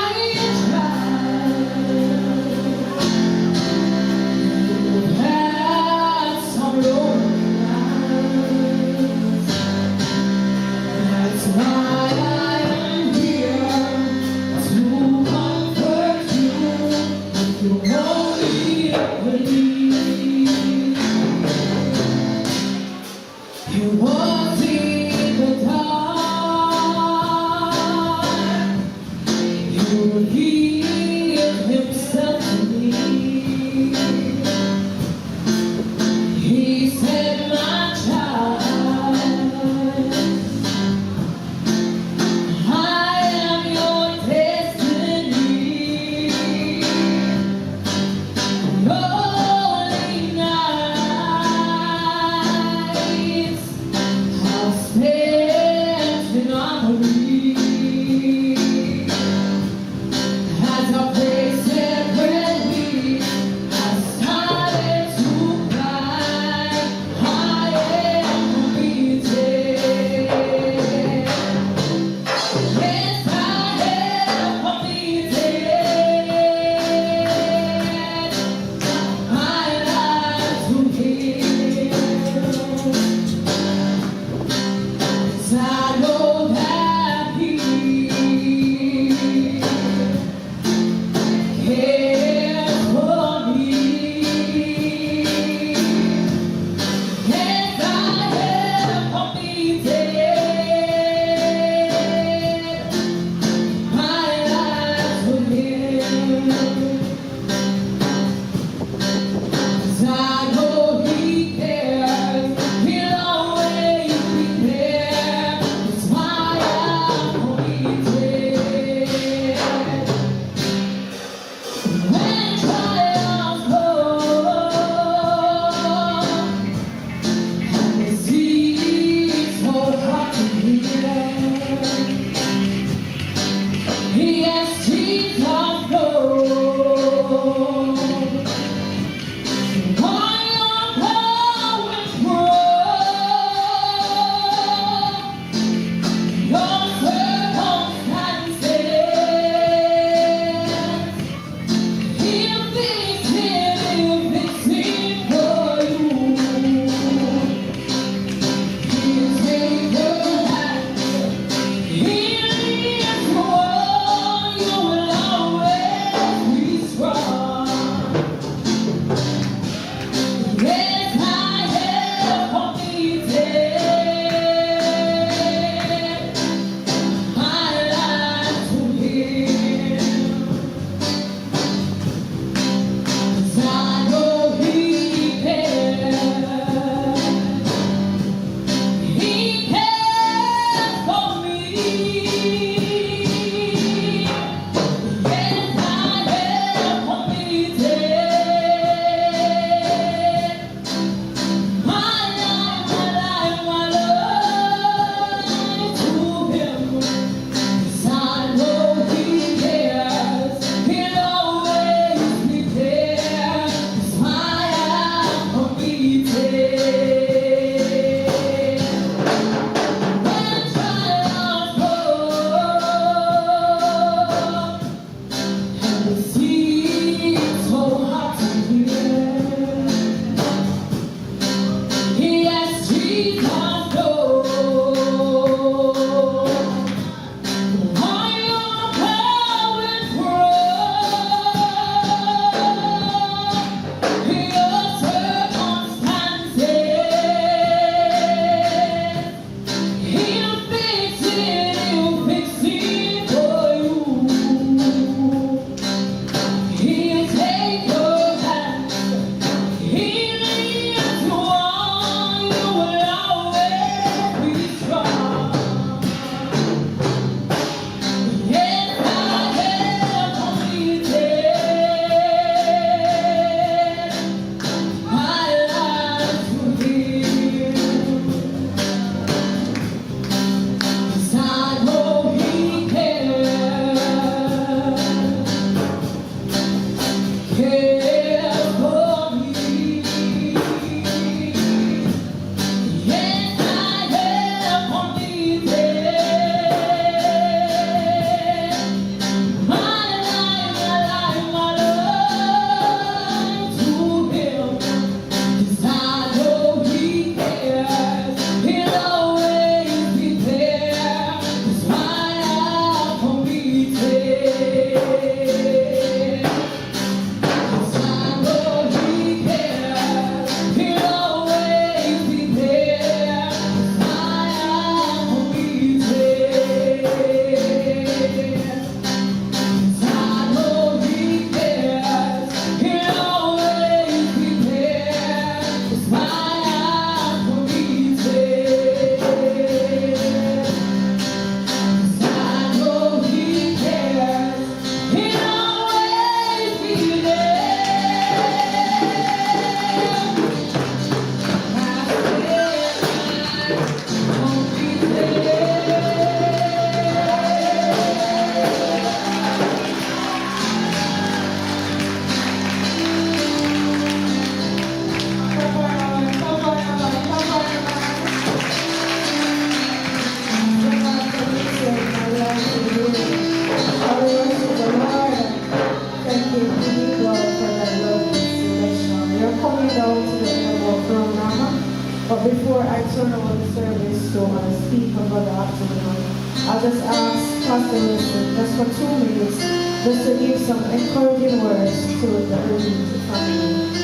ask Pastor Wilson just for 2 minutes just to give some encouraging words to the bereaved family.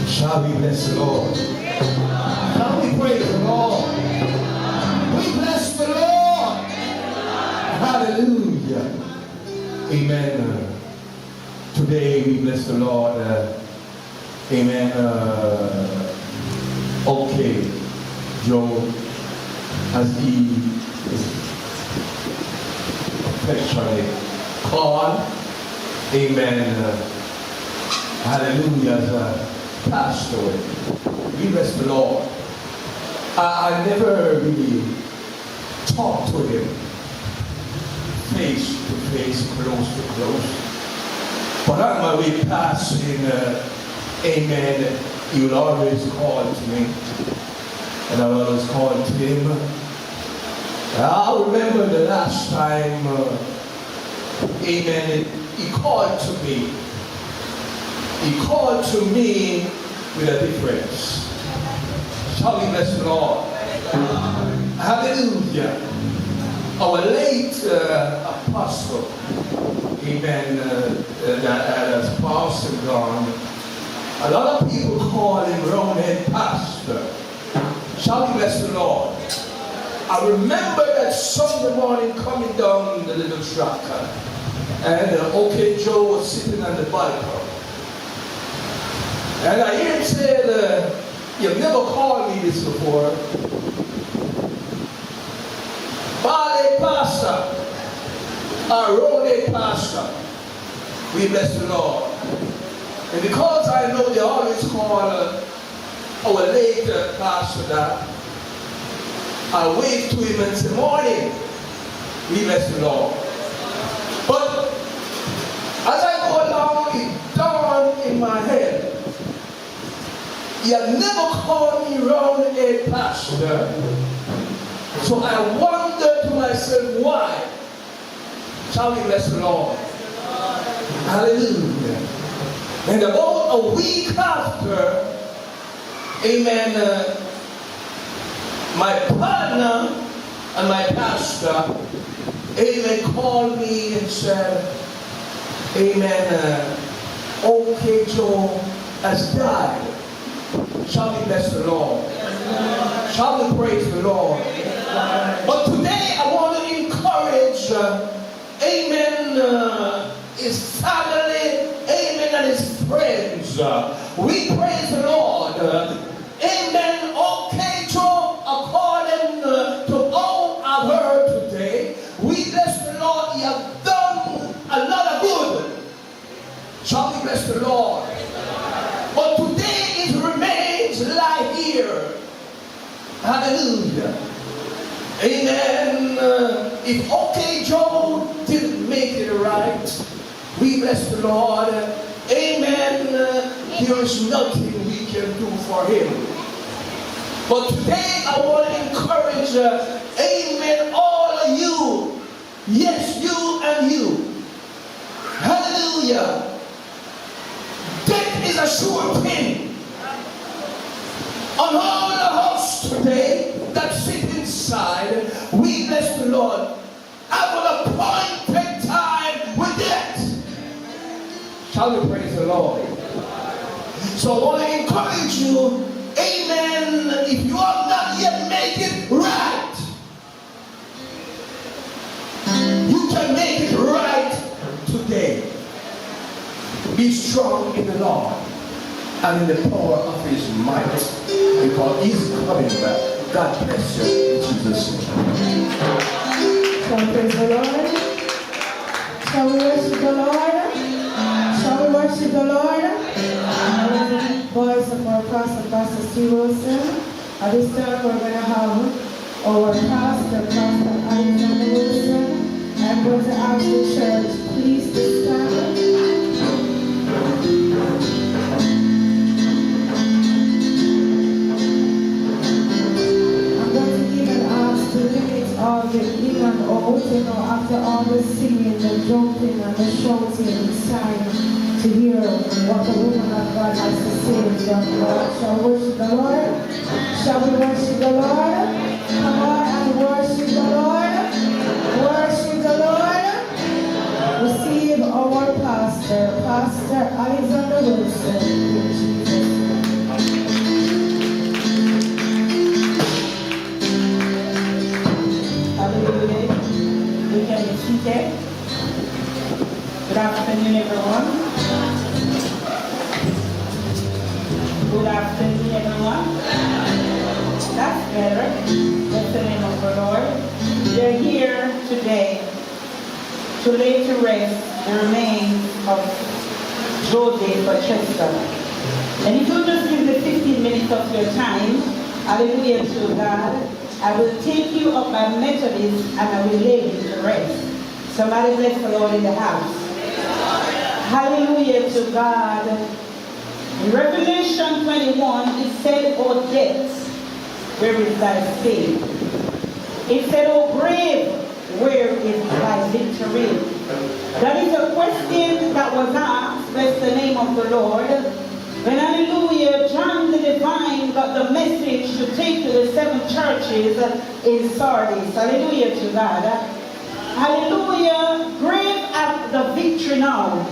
Shall we bless the Lord? Shall we praise the Lord? We bless the Lord. Hallelujah. Amen. Today we bless the Lord. Amen. Okay, Joe, as he is affectionately called. Amen. Hallelujah. As a pastor, we bless the Lord. I never really talked to him face to face, close to close. But on my way passing, amen, he would always call to me. And I would always call to him. I remember the last time, amen, he called to me. He called to me with a difference. Shall we bless the Lord? Hallelujah. Our late apostle, amen, that has passed and gone, a lot of people call him Roundhead Pastor. Shall we bless the Lord? I remember that Sunday morning coming down the little track, and OK Joe was sitting on the balcony. And I hear him say, you've never called me this before. Ballet Pastor, or Roundhead Pastor. We bless the Lord. And because I know they always call our late pastor that, I wave to him and say, morning. We bless the Lord. But as I go along, it dawned in my head. He had never called me Roundhead Pastor. So I wondered to myself, why? Shall we bless the Lord? Hallelujah. And about a week after, amen, my partner and my pastor, amen, called me and said, amen, OK Joe has died. Shall we bless the Lord? Shall we praise the Lord? But today I want to encourage, amen, his family, amen, and his friends. We praise the Lord. Amen. OK Joe, according to all I've heard today, we bless the Lord. He has done a lot of good. Shall we bless the Lord? But today it remains lie here. Hallelujah. Amen. If OK Joe didn't make it right, we bless the Lord. Amen. There is nothing we can do for him. But today I want to encourage, amen, all of you. Yes, you and you. Hallelujah. Death is a sure thing. On all the hosts today that sit inside, we bless the Lord. Have an appointed time with death. Shall we praise the Lord? So I want to encourage you, amen, if you have not yet made it right, you can make it right today. Be strong in the Lord and in the power of his might, because he's coming back. God bless you in Jesus' name. Shall we praise the Lord? Shall we worship the Lord? Shall we worship the Lord? Voice of our Pastor Steve Wilson. At this time we're going to have our Pastor Alexander Wilson. I'm going to ask the church please to stand. I'm going to even ask to limit all the in and out, after all the singing, the jumping and the shouting, it's time to hear what the woman of God has to say is done, Lord. Shall we worship the Lord? Shall we worship the Lord? Come on and worship the Lord. Worship the Lord. Receive our pastor, Pastor Alexander Wilson. In Jesus' Hallelujah. We can be seated. Good afternoon, everyone. Good afternoon, everyone. That's better. That's the name of the Lord. We're here today to lay to rest the remains of Joseph Chester. And if you just give me 15 minutes of your time, hallelujah to God, I will take you up by Methodist and I will lay you to rest. Somebody bless the Lord in the house. Hallelujah to God. In Revelation 21, it said, "O death, where is thy sting?" It said, "O grave, where is thy victory?" That is a question that was asked, bless the name of the Lord, when, hallelujah, John the Divine got the message to take to the 7 churches in Sardis. Hallelujah to God. Hallelujah. Grave have the victory now.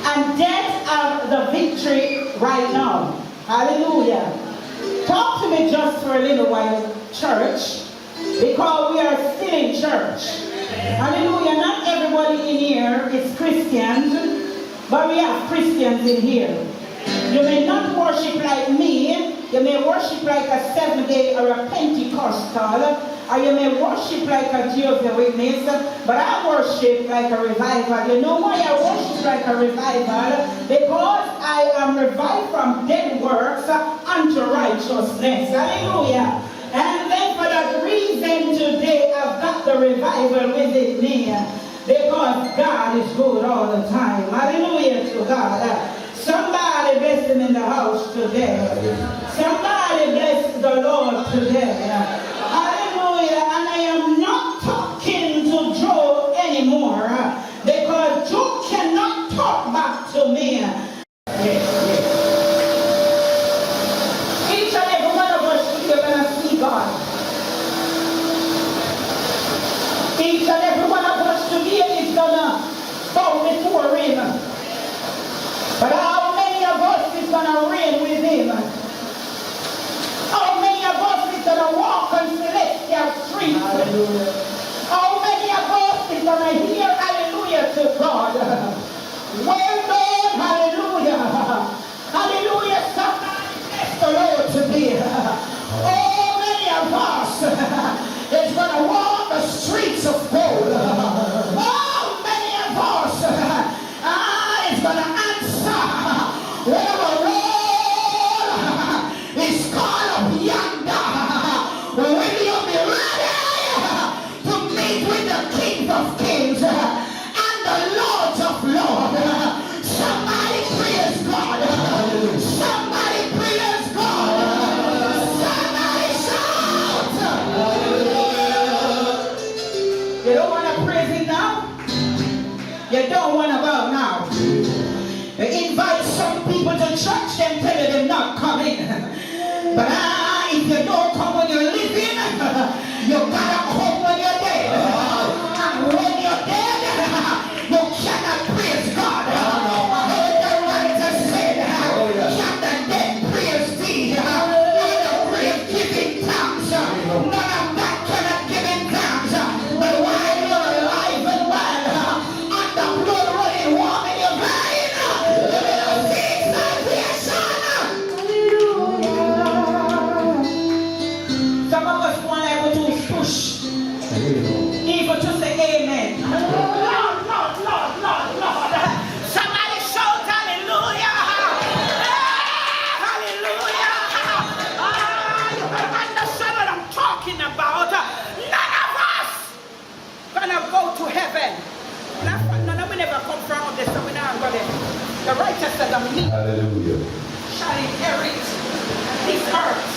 And death have the victory right now. Hallelujah. Talk to me just for a little while, church, because we are still in church. Hallelujah. Not everybody in here is Christians, but we have Christians in here. You may not worship like me. You may worship like a 7-day or a Pentecostal, or you may worship like a Jehovah's Witness, but I worship like a revival. You know why I worship like a revival? Because I am revived from dead works unto righteousness. Hallelujah. And then for that reason today I've got the revival within me. Because God is good all the time. Hallelujah to God. Somebody bless him in the house today. Somebody bless the Lord today. Hallelujah. And I am not talking to Joe anymore because Joe cannot talk back to me. Each and every one of us here are going to see God. Each and every one of us today is going to bow before him. But how many of us is going to reign with him? How many of us is going to walk on celestial streets? Hallelujah. How many of us is going to hear hallelujah to God? Well done, hallelujah. Hallelujah, somebody bless the Lord today. How many of us is going to walk the streets of gold? How many of us is going to whatever road is called up yonder, will you be ready to meet with the King of Kings and the Lords of Lords? Somebody praise God. Somebody praise God. Somebody shout. You don't want to praise him now? You don't want to bow now? You invite some people to church and tell you they're not coming. But if you don't come when you're living, you gotta come when you're dead. And when you're dead, you cannot praise God. I heard the writer said, can the dead praise thee? None of grave giving thanks. None of that cannot give him thanks. But while you're alive and well, and the blood running warm in your veins, some of us want able to push. Even to say amen. Lord. Somebody shout hallelujah. Hallelujah. You understand what I'm talking about. None of us gonna go to heaven. None of we never come from this, so we never go there. The righteous said of me. Hallelujah. Shall inherit this earth.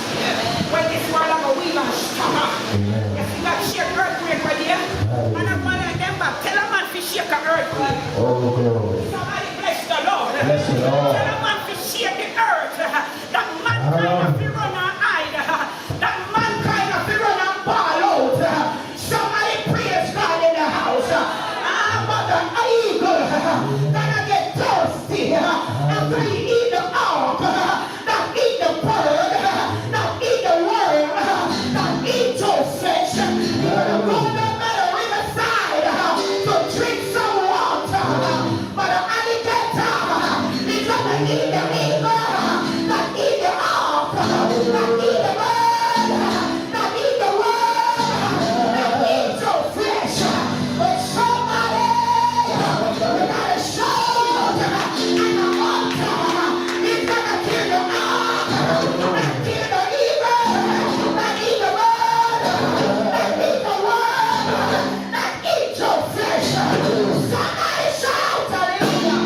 When this world I'm a wheel and stop. If you got shake earthquake right here, and I'm one of them, but tell a man to shake an earthquake. Oh, glory. Somebody bless the Lord. Lord. That man to shake the earth. That mankind to run and hide. That mankind to run and ball out. Somebody praise God in the house. But the eagle gonna get thirsty after he eat the ark, not eat the bird, not eat the worm, not eat your fish. You're gonna go down by the riverside to drink some water. But the alligator is gonna eat the eagle, not eat the ark, not eat the bird, not eat the worm, not eat your flesh. But somebody, we gotta show and the altar is gonna kill the ark, not kill the eagle, not eat the bird, not eat the worm, not eat your flesh. Somebody shout hallelujah.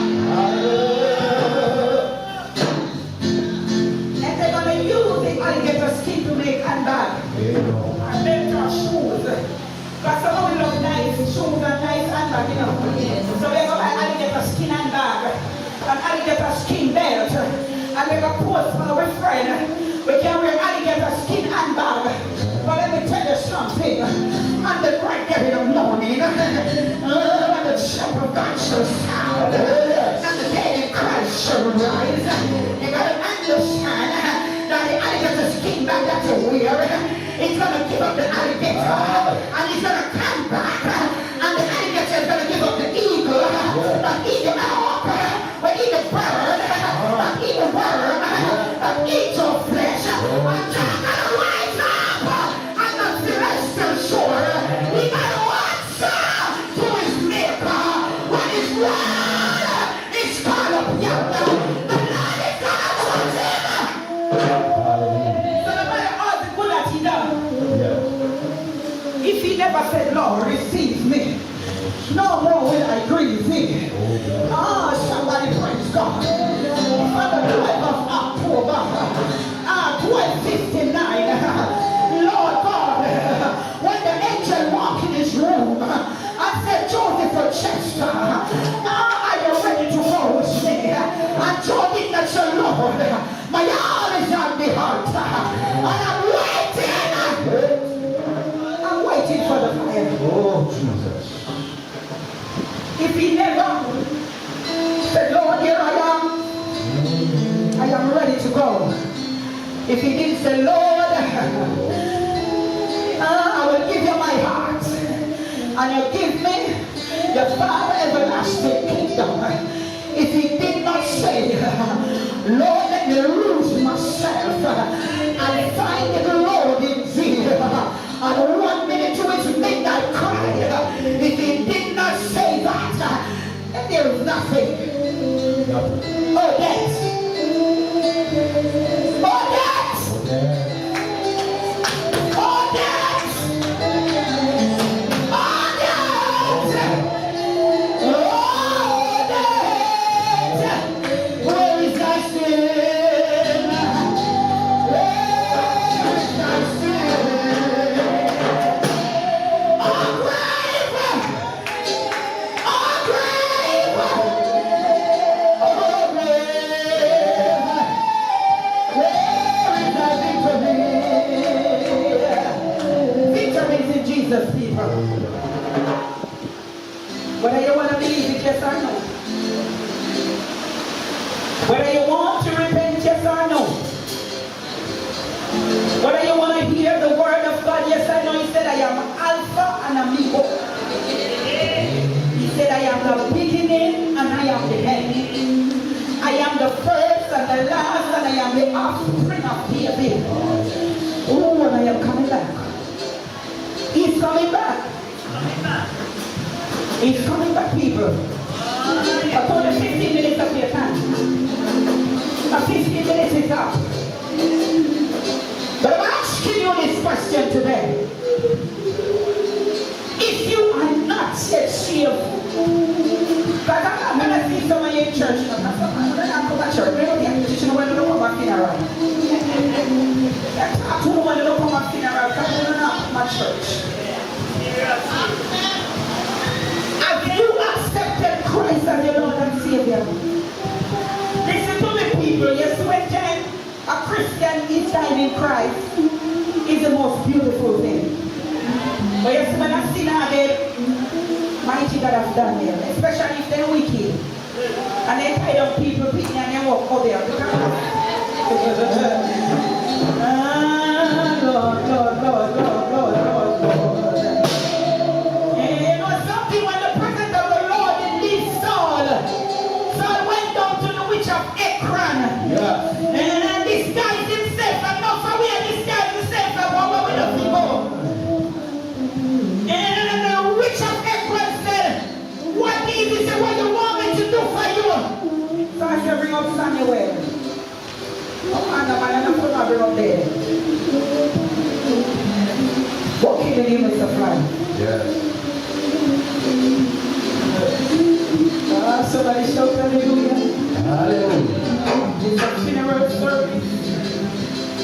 And they're gonna use the alligator skin to make handbag and make your shoes. Because some of you love nice shoes and nice handbag, you know. So they're gonna buy alligator skin handbag, an alligator skin belt, and they're gonna post for our friend. We can wear alligator skin handbag. But let me tell you something. On the right there in the morning, when the shepherd of God shall sound, and the dead in Christ shall rise, you gotta understand that the alligator skin bag that you wear, it's gonna give up the alligator, and it's gonna come back, and the alligator is gonna give up the eagle, not eat the ark, but eat the bird, not eat the worm, not eat your flesh. I'm gonna rise up on the celestial shore. He gotta answer to his maker. What is wrong? It's called up yonder. The Lord is gonna judge him. So no matter all the good that he done, if he never said, Lord, receive me, no more will I grieve thee. Somebody praise God. For the 12th of October, 12:59, Lord God, when the angel walked in his room, I said, Joseph or Chester, are you ready to go with me? And Joe did not say, Lord, my all is on the altar, and I'm waiting for the fire. Oh, Jesus. If he never said, Lord, here I am ready to go. If he didn't say, Lord, I will give you my heart, and you give me the Father everlasting kingdom. If he did not say, Lord, let me lose myself and find the Lord in thee, and 1 minute to his midnight cry, if he did not say that, then there is nothing. Oh, yes. Oh, yes. Oh, yes. Oh, yes. Oh, yes. Where is thy sin? Where is thy sin? Oh, grave. Oh, grave. Oh, grave. Where is thy victory? Victory is in Jesus, people. Whether you want to believe it, yes or no. Whether you want to repent, yes or no. Whether you want to hear the word of God, yes or no. He said, I am Alpha and Omega. He said, I am the beginning and I am the end. I am the first and the last, and I am the offspring of David. Oh, and I am coming back. He's coming back. He's coming back, people. I told you 15 minutes of your time. 15 minutes is up. But I'm asking you this question today. If you are not yet saved, because I'm going to see some of you in church. I'm going to come to church. Maybe the teaching when you don't come back funeral. I told you when you don't come back funeral, because you don't come to my church. Have you accepted Christ as your Lord and Savior? The Christian is died in Christ is the most beautiful thing. But you see, when I see now that mighty God have done them, especially if they're wicked. And they tie up people picking and they walk over there. Look at that. Lord. And you know something, when the presence of the Lord did leave Saul went down to the witch of Ekron. Yeah. And disguised himself. And now for we are disguised himself and what we don't go. And the witch of Ekron said, what is this? What you want me to do for you? So I said, bring up Samuel. Oh man, I'm going to bring up there. What killing him is a fly. Yes. Somebody shout hallelujah. Hallelujah. It's a funeral service.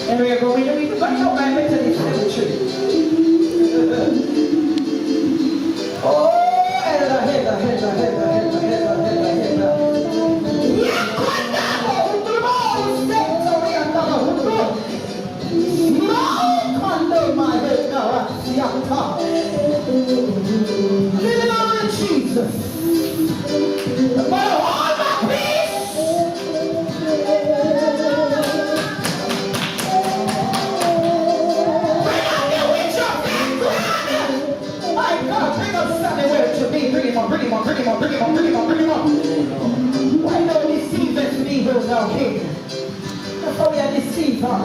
And we are going to read the Bible by Methodist Cemetery. Oh, header. Jesus. But all my peace. Bring on the witch of background. My God, bring up Samuel to me. Bring him on. Why don't deceive us evil now, King? Before we are deceived, huh?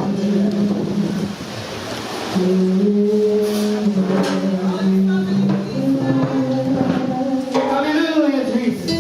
Hallelujah, Jesus.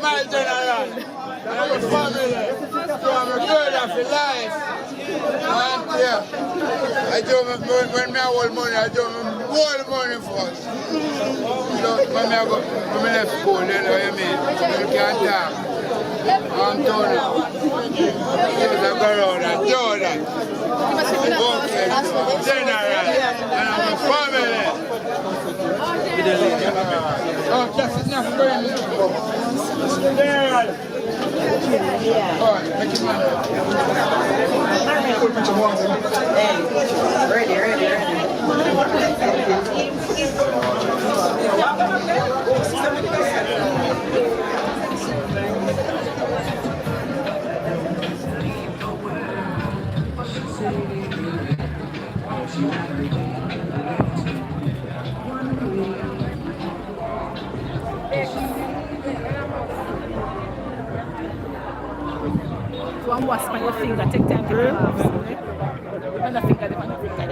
My general, I'm a family, I'm a girl of life. And yeah, I do when I hold money, I do all money first. So when I left school, then what you mean? You can't talk. I'm Tony. Because I go around and do that. General, and I'm a family. Oh, just enough for him. General. All right, make it man. One was on your finger, take time to laugh. On the finger, on the finger.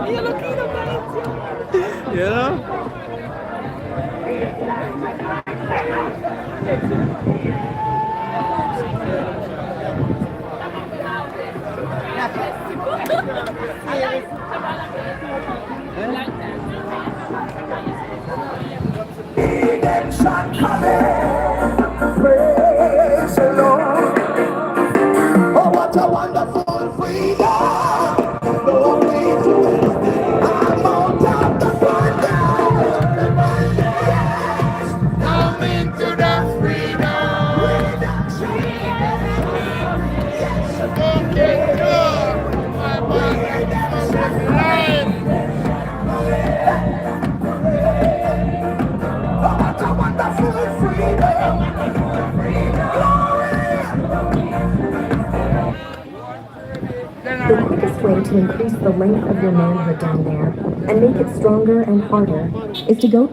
You're looking at me. Yeah. Redemption coming, praise the Lord. Oh, what a wonderful freedom! No way to it. I'm out of the bondage. Come into the freedom. Okay, good. My body is alive. What a wonderful freedom! The quickest way to increase the length of your manhood down there and make it stronger and harder is to go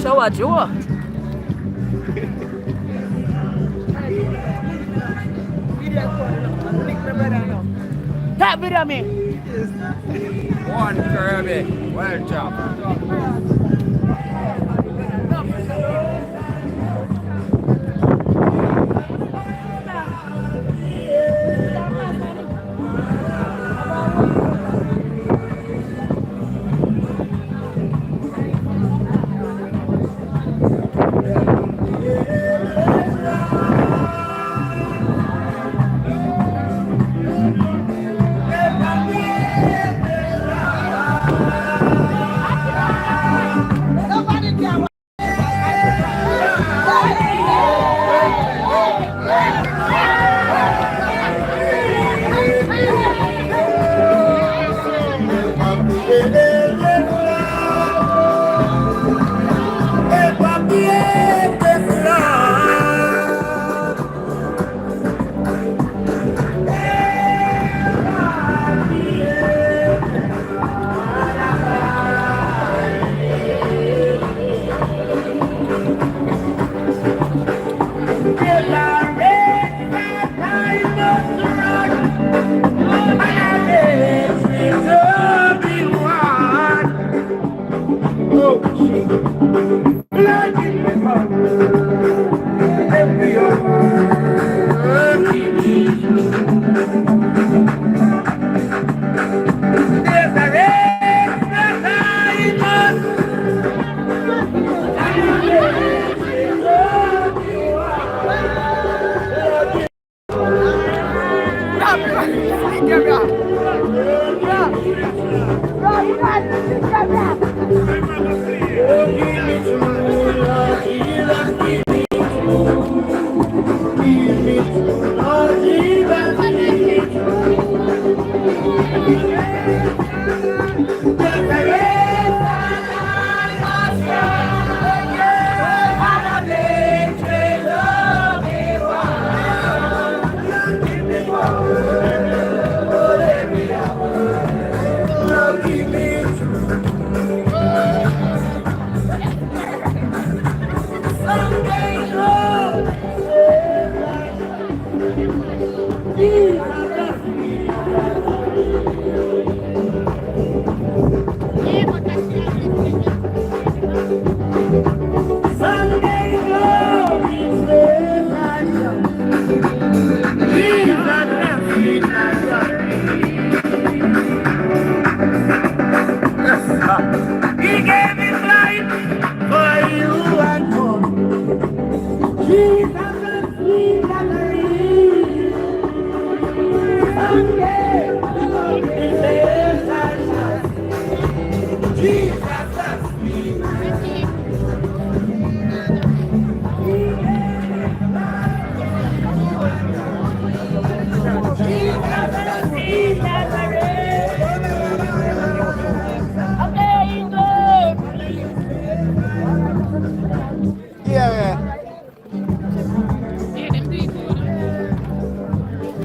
Show a jaw. That video me. One Kirby. Well job.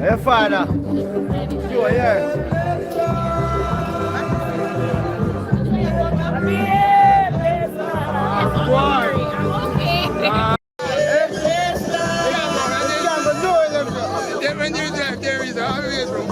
Hey, Father. You are here. When you're there is always room.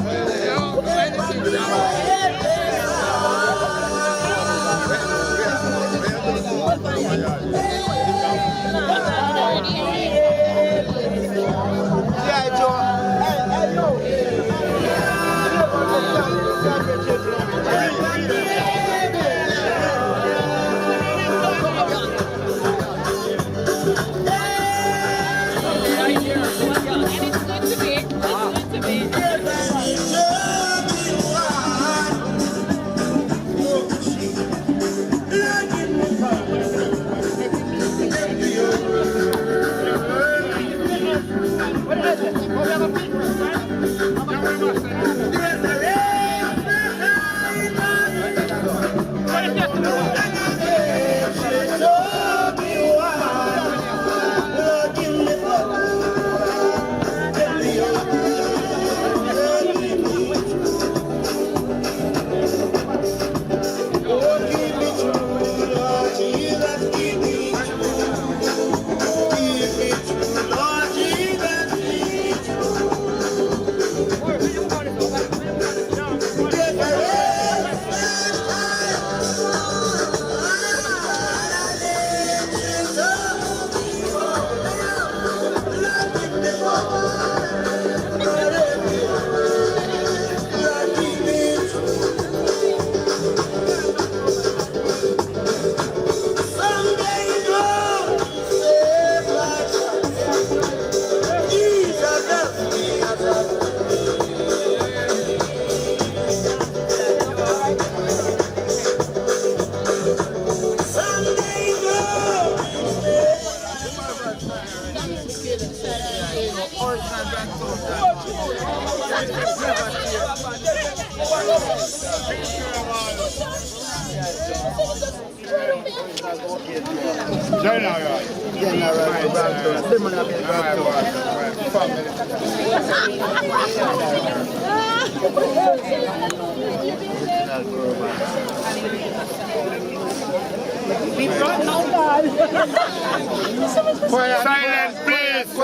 Silence, please.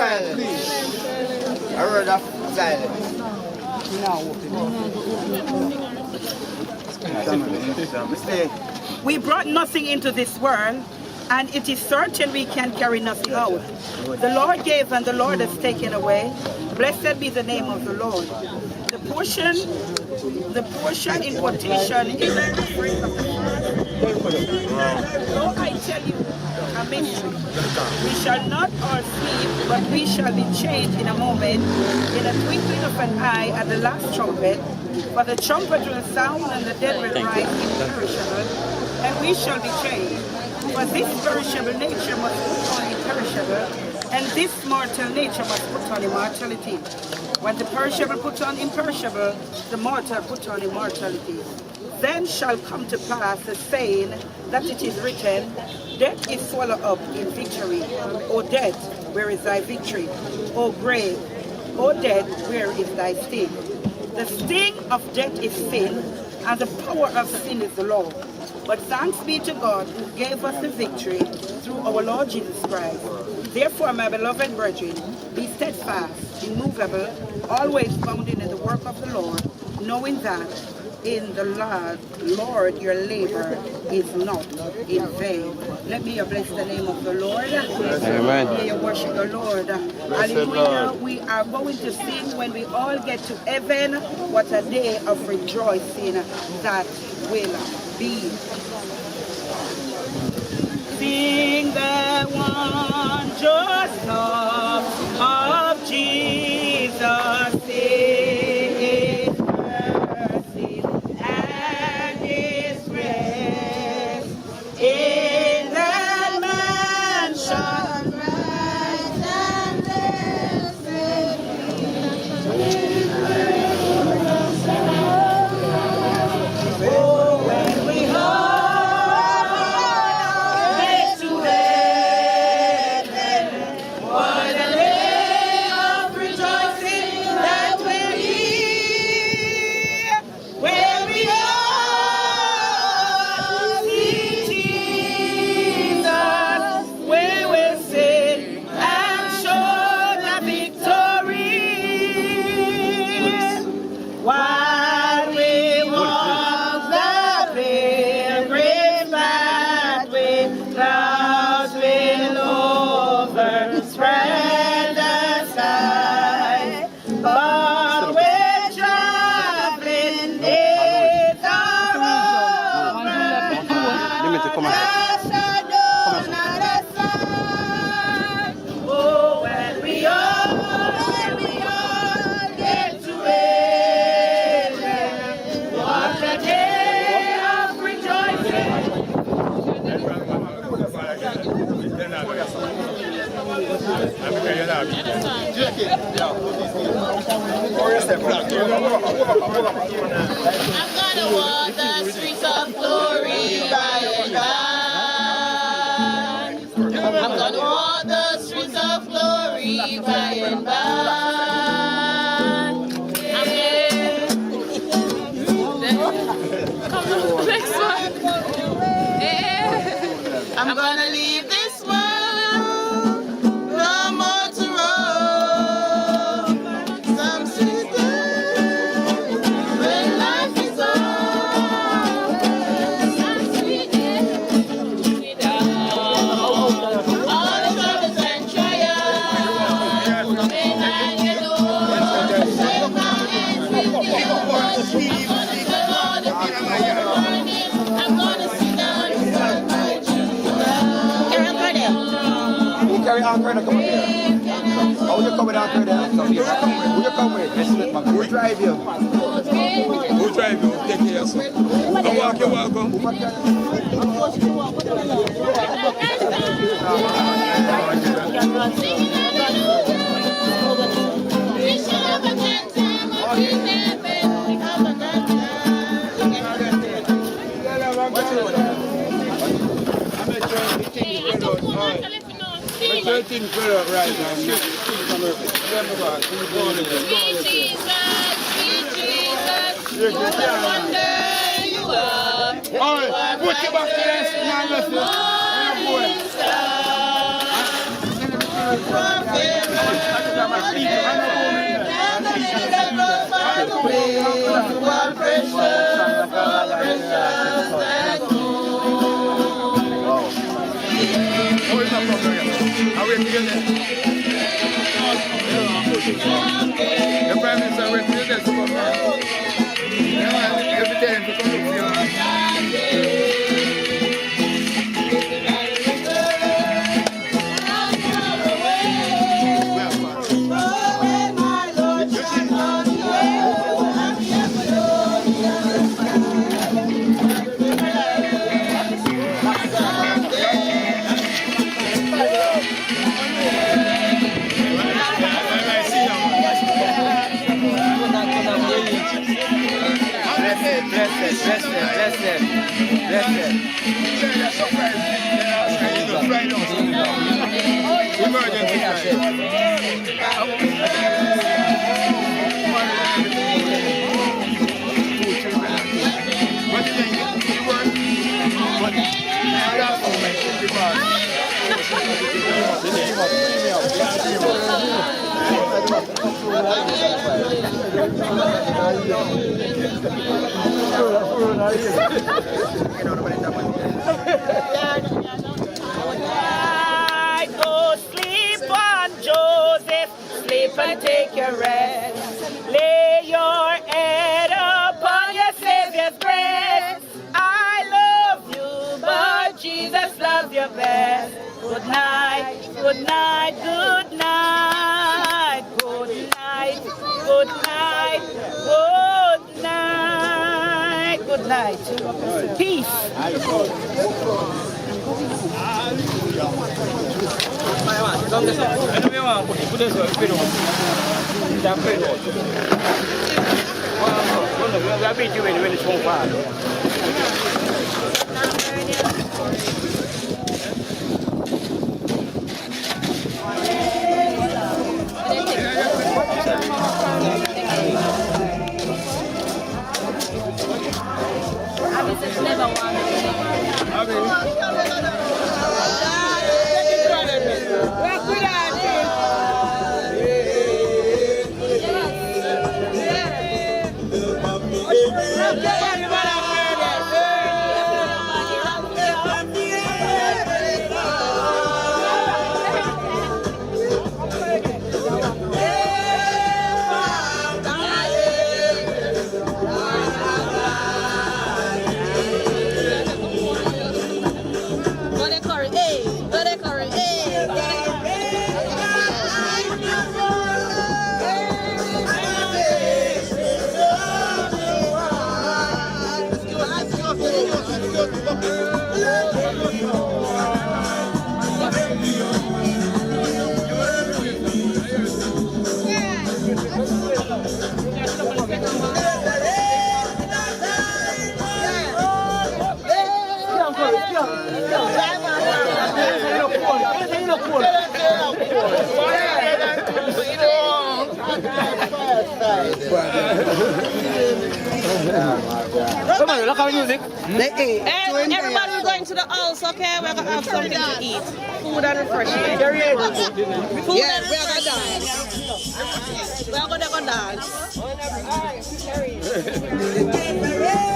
I heard that silence. We brought nothing into this world, and it is certain we can carry nothing out. The Lord gave and the Lord has taken away. Blessed be the name of the Lord. The portion in quotation is the phrase of the Lord, I tell you a mystery. We shall not all sleep, but we shall be changed in a moment, in a twinkling of an eye, at the last trumpet. For the trumpet will sound, and the dead will rise imperishable, and we shall be changed. For this perishable nature must put on imperishable, And this mortal nature must put on immortality. When the perishable put on imperishable, the mortal put on immortality. Then shall come to pass the saying that it is written, death is swallowed up in victory. O death, where is thy victory? O grave, O death, where is thy sting? The sting of death is sin, and the power of sin is the law. But thanks be to God who gave us the victory through our Lord Jesus Christ. Therefore, my beloved brethren, be steadfast, immovable, always abounding in the work of the Lord, knowing that in the Lord your labor is not in vain. Let me bless the name of the Lord. Amen. May you worship the Lord. Hallelujah. We are going to sing when we all get to heaven. What a day of rejoicing that will be. Sing the wondrous love of Jesus. Sing his mercy and his grace in that mansion bright and blessed. Oh, when we all get to heaven, what a day of rejoicing that will be, where we all see Jesus, where we'll sing and show the victory. While we walk the pilgrim pathway, clouds will overspread the sky. But we're traveling days are over, the shadow not a sign. Oh, when we all get to heaven, what a day of rejoicing. I'm gonna walk the streets of glory by and by. I'm gonna walk the streets of glory by and by. I'm Come on, next one. Yeah. I'm gonna leave this world, no more to roam. Some sweet day, when life is over. Some sweet day, all the troubles and trials. When I get old, shake my hands with you. I'm gonna sit down beside my Jesus. Carry on, come up here. How you come with on, Who you come with? Who drive you? Who drive you? Take care of yourself. Come walk, you're welcome. Right now. Sweet Jesus, what a wonder you are. Put your back there, Morning star, Your prime minister went to the desk for every day to come to you. Bless them. Go sleep on Joseph, sleep and take your rest. Lay your head upon your Savior's breast. I love you, but Jesus loves you best. Good night, good night, good night, good night, good night, good night, good night. Peace. Come on, look at the music. Everybody's going to the house, okay? We're going to have something to eat. Food and refreshment. Food and refreshment. We're going to dance.